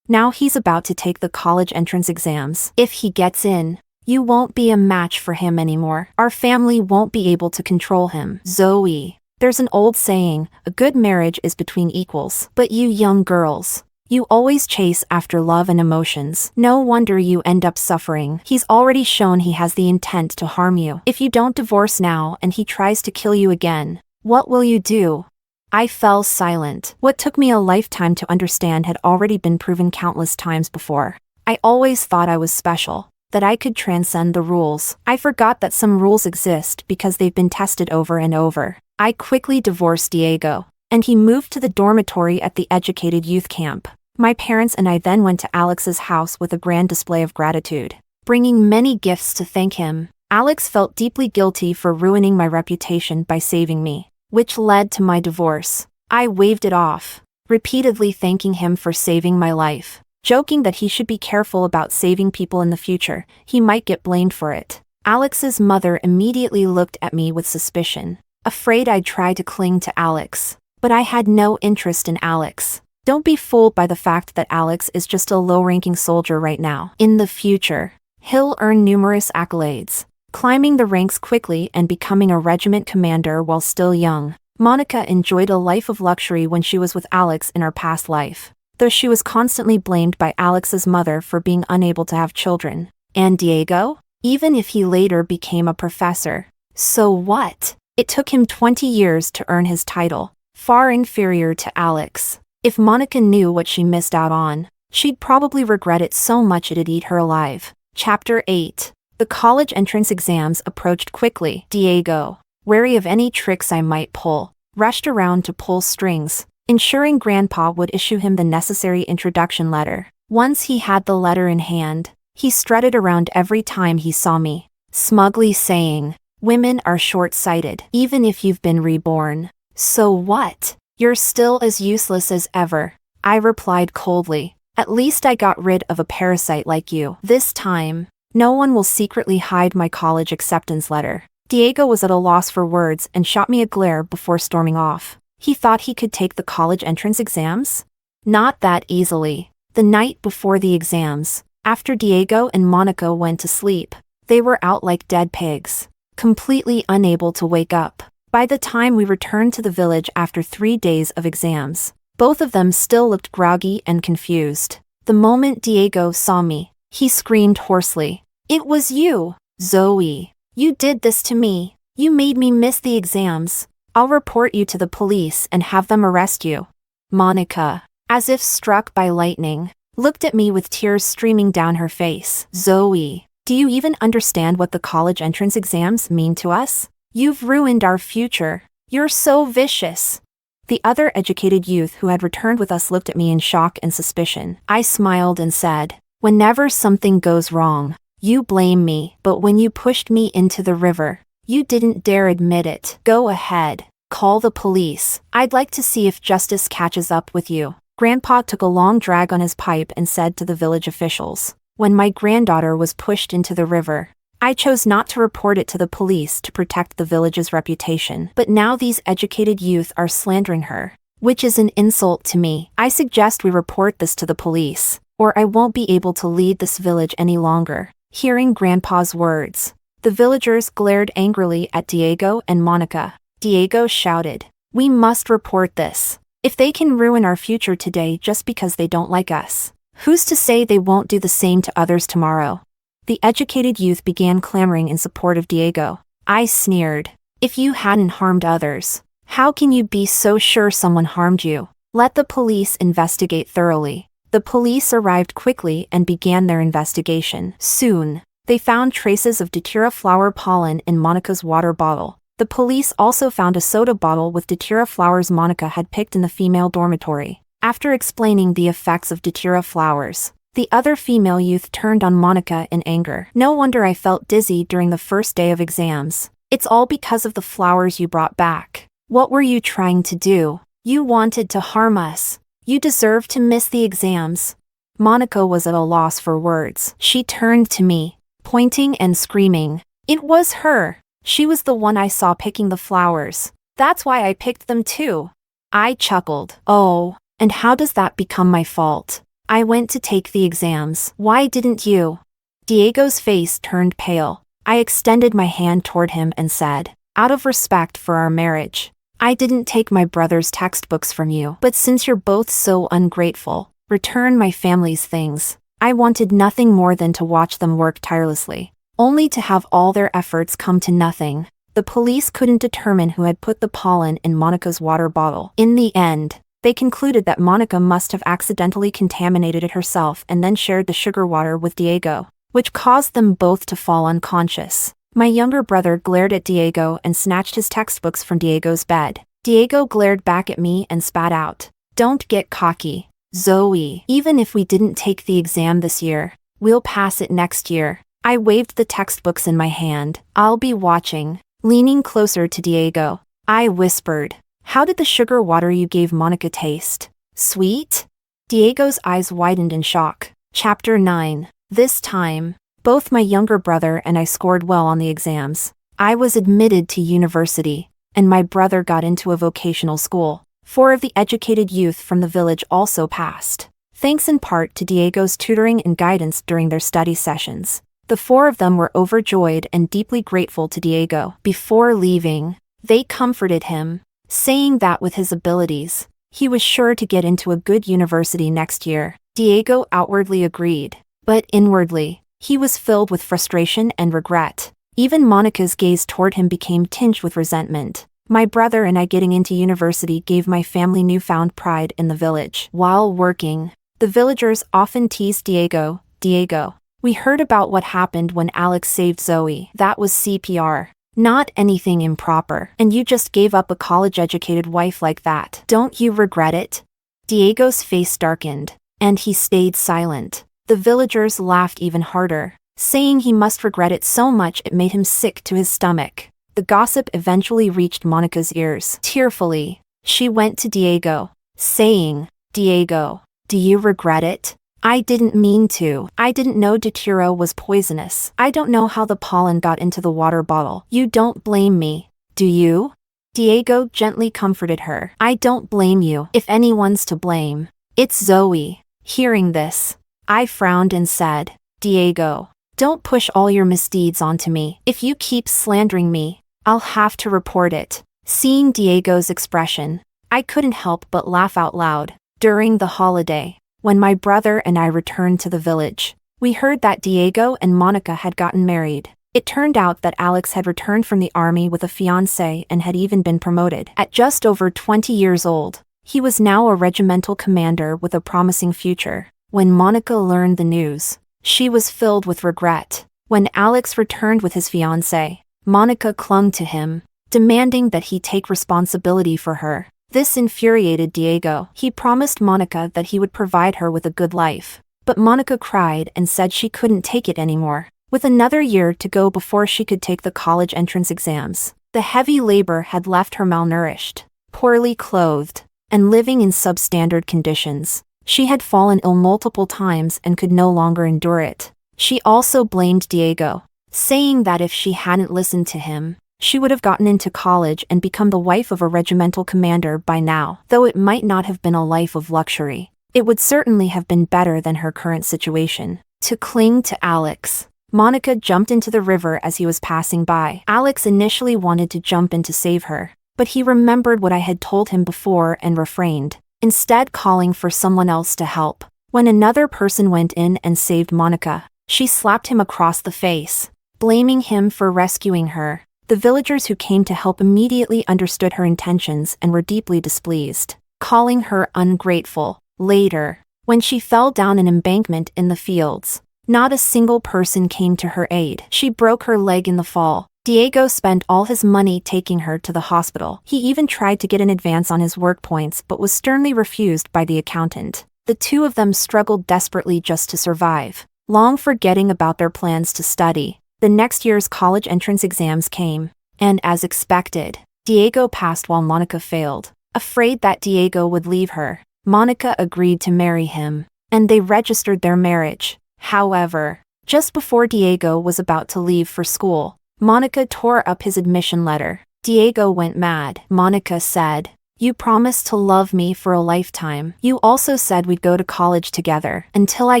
now he's about to take the college entrance exams. If he gets in, you won't be a match for him anymore. Our family won't be able to control him. Zoe, there's an old saying, a good marriage is between equals. But you young girls, you always chase after love and emotions. No wonder you end up suffering. He's already shown he has the intent to harm you. If you don't divorce now and he tries to kill you again, what will you do?" I fell silent. What took me a lifetime to understand had already been proven countless times before. I always thought I was special, that I could transcend the rules. I forgot that some rules exist because they've been tested over and over. I quickly divorced Diego, and he moved to the dormitory at the educated youth camp. My parents and I then went to Alex's house with a grand display of gratitude, bringing many gifts to thank him. Alex felt deeply guilty for ruining my reputation by saving me, which led to my divorce. I waved it off, repeatedly thanking him for saving my life, joking that he should be careful about saving people in the future. He might get blamed for it. Alex's mother immediately looked at me with suspicion, afraid I'd try to cling to Alex. But I had no interest in Alex. Don't be fooled by the fact that Alex is just a low-ranking soldier right now. In the future, he'll earn numerous accolades, climbing the ranks quickly and becoming a regiment commander while still young. Monica enjoyed a life of luxury when she was with Alex in her past life, though she was constantly blamed by Alex's mother for being unable to have children. And Diego? Even if he later became a professor, so what? It took him 20 years to earn his title, far inferior to Alex. If Monica knew what she missed out on, she'd probably regret it so much it'd eat her alive. Chapter 8. The college entrance exams approached quickly. Diego, wary of any tricks I might pull, rushed around to pull strings, ensuring Grandpa would issue him the necessary introduction letter. Once he had the letter in hand, he strutted around every time he saw me, smugly saying, "Women are short-sighted, even if you've been reborn. So what? You're still as useless as ever." I replied coldly, "At least I got rid of a parasite like you. This time, no one will secretly hide my college acceptance letter." Diego was at a loss for words and shot me a glare before storming off. He thought he could take the college entrance exams? Not that easily. The night before the exams, after Diego and Monica went to sleep, they were out like dead pigs, completely unable to wake up. By the time we returned to the village after 3 days of exams, both of them still looked groggy and confused. The moment Diego saw me, he screamed hoarsely, "It was you! Zoe, you did this to me. You made me miss the exams. I'll report you to the police and have them arrest you." Monica, as if struck by lightning, looked at me with tears streaming down her face. "Zoe, do you even understand what the college entrance exams mean to us? You've ruined our future. You're so vicious." The other educated youth who had returned with us looked at me in shock and suspicion. I smiled and said, "Whenever something goes wrong, you blame me. But when you pushed me into the river, you didn't dare admit it. Go ahead. Call the police. I'd like to see if justice catches up with you." Grandpa took a long drag on his pipe and said to the village officials, "When my granddaughter was pushed into the river, I chose not to report it to the police to protect the village's reputation, but now these educated youth are slandering her, which is an insult to me. I suggest we report this to the police, or I won't be able to lead this village any longer." Hearing Grandpa's words, the villagers glared angrily at Diego and Monica. Diego shouted, "We must report this. If they can ruin our future today just because they don't like us, who's to say they won't do the same to others tomorrow?" The educated youth began clamoring in support of Diego. I sneered, "If you hadn't harmed others, how can you be so sure someone harmed you? Let the police investigate thoroughly." The police arrived quickly and began their investigation. Soon, they found traces of datura flower pollen in Monica's water bottle. The police also found a soda bottle with datura flowers Monica had picked in the female dormitory. After explaining the effects of datura flowers, the other female youth turned on Monica in anger. "No wonder I felt dizzy during the first day of exams. It's all because of the flowers you brought back. What were you trying to do? You wanted to harm us. You deserve to miss the exams." Monica was at a loss for words. She turned to me, pointing and screaming. It was her. She was the one I saw picking the flowers. That's why I picked them too. I chuckled. "Oh, and how does that become my fault? I went to take the exams. Why didn't you?" Diego's face turned pale. I extended my hand toward him and said, "Out of respect for our marriage, I didn't take my brother's textbooks from you. But since you're both so ungrateful, return my family's things." I wanted nothing more than to watch them work tirelessly, only to have all their efforts come to nothing. The police couldn't determine who had put the pollen in Monica's water bottle. In the end, they concluded that Monica must have accidentally contaminated it herself and then shared the sugar water with Diego, which caused them both to fall unconscious. My younger brother glared at Diego and snatched his textbooks from Diego's bed. Diego glared back at me and spat out, "Don't get cocky, Zoe. Even if we didn't take the exam this year, we'll pass it next year." I waved the textbooks in my hand. "I'll be watching." Leaning closer to Diego, I whispered, "How did the sugar water you gave Monica taste? Sweet?" Diego's eyes widened in shock. Chapter 9. This time, both my younger brother and I scored well on the exams. I was admitted to university, and my brother got into a vocational school. 4 of the educated youth from the village also passed, thanks in part to Diego's tutoring and guidance during their study sessions. The 4 of them were overjoyed and deeply grateful to Diego. Before leaving, they comforted him, saying that with his abilities, he was sure to get into a good university next year. Diego outwardly agreed, but inwardly, he was filled with frustration and regret. Even Monica's gaze toward him became tinged with resentment. My brother and I getting into university gave my family newfound pride in the village. While working, the villagers often teased Diego, "Diego, we heard about what happened when Alex saved Zoe. That was CPR. Not anything improper. And you just gave up a college-educated wife like that. Don't you regret it?" Diego's face darkened, and he stayed silent. The villagers laughed even harder, saying he must regret it so much it made him sick to his stomach. The gossip eventually reached Monica's ears. Tearfully, she went to Diego, saying, "Diego, do you regret it? I didn't mean to. I didn't know datura was poisonous. I don't know how the pollen got into the water bottle. You don't blame me, do you?" Diego gently comforted her. "I don't blame you. If anyone's to blame, it's Zoe." Hearing this, I frowned and said, "Diego, don't push all your misdeeds onto me. If you keep slandering me, I'll have to report it." Seeing Diego's expression, I couldn't help but laugh out loud. During the holiday, when my brother and I returned to the village, we heard that Diego and Monica had gotten married. It turned out that Alex had returned from the army with a fiancée and had even been promoted. At just over 20 years old, he was now a regimental commander with a promising future. When Monica learned the news, she was filled with regret. When Alex returned with his fiancée, Monica clung to him, demanding that he take responsibility for her. This infuriated Diego. He promised Monica that he would provide her with a good life, but Monica cried and said she couldn't take it anymore. With another year to go before she could take the college entrance exams, the heavy labor had left her malnourished, poorly clothed, and living in substandard conditions. She had fallen ill multiple times and could no longer endure it. She also blamed Diego, saying that if she hadn't listened to him, she would have gotten into college and become the wife of a regimental commander by now. Though it might not have been a life of luxury, it would certainly have been better than her current situation. To cling to Alex, Monica jumped into the river as he was passing by. Alex initially wanted to jump in to save her, but he remembered what I had told him before and refrained, instead calling for someone else to help. When another person went in and saved Monica, she slapped him across the face, blaming him for rescuing her. The villagers who came to help immediately understood her intentions and were deeply displeased, calling her ungrateful. Later, when she fell down an embankment in the fields, not a single person came to her aid. She broke her leg in the fall. Diego spent all his money taking her to the hospital. He even tried to get an advance on his work points but was sternly refused by the accountant. The two of them struggled desperately just to survive, long forgetting about their plans to study. The next year's college entrance exams came, and as expected, Diego passed while Monica failed. Afraid that Diego would leave her, Monica agreed to marry him, and they registered their marriage. However, just before Diego was about to leave for school, Monica tore up his admission letter. Diego went mad. Monica said, "You promised to love me for a lifetime. You also said we'd go to college together. Until I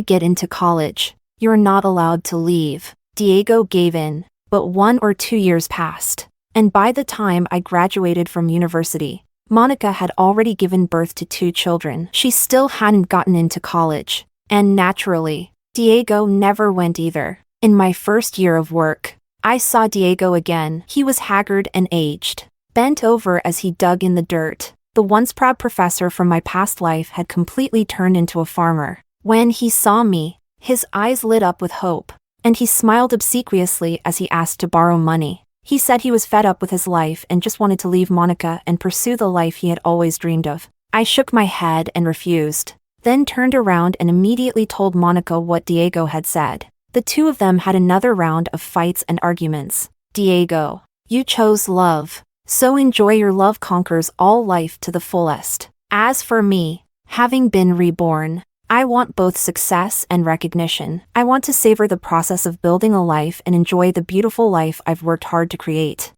get into college, you're not allowed to leave." Diego gave in, but 1 or 2 years passed, and by the time I graduated from university, Monica had already given birth to 2 children. She still hadn't gotten into college, and naturally, Diego never went either. In my first year of work, I saw Diego again. He was haggard and aged, bent over as he dug in the dirt. The once proud professor from my past life had completely turned into a farmer. When he saw me, his eyes lit up with hope, and he smiled obsequiously as he asked to borrow money. He said he was fed up with his life and just wanted to leave Monica and pursue the life he had always dreamed of. I shook my head and refused, then turned around and immediately told Monica what Diego had said. The two of them had another round of fights and arguments. "Diego, you chose love, so enjoy your love conquers all life to the fullest. As for me, having been reborn, I want both success and recognition. I want to savor the process of building a life and enjoy the beautiful life I've worked hard to create."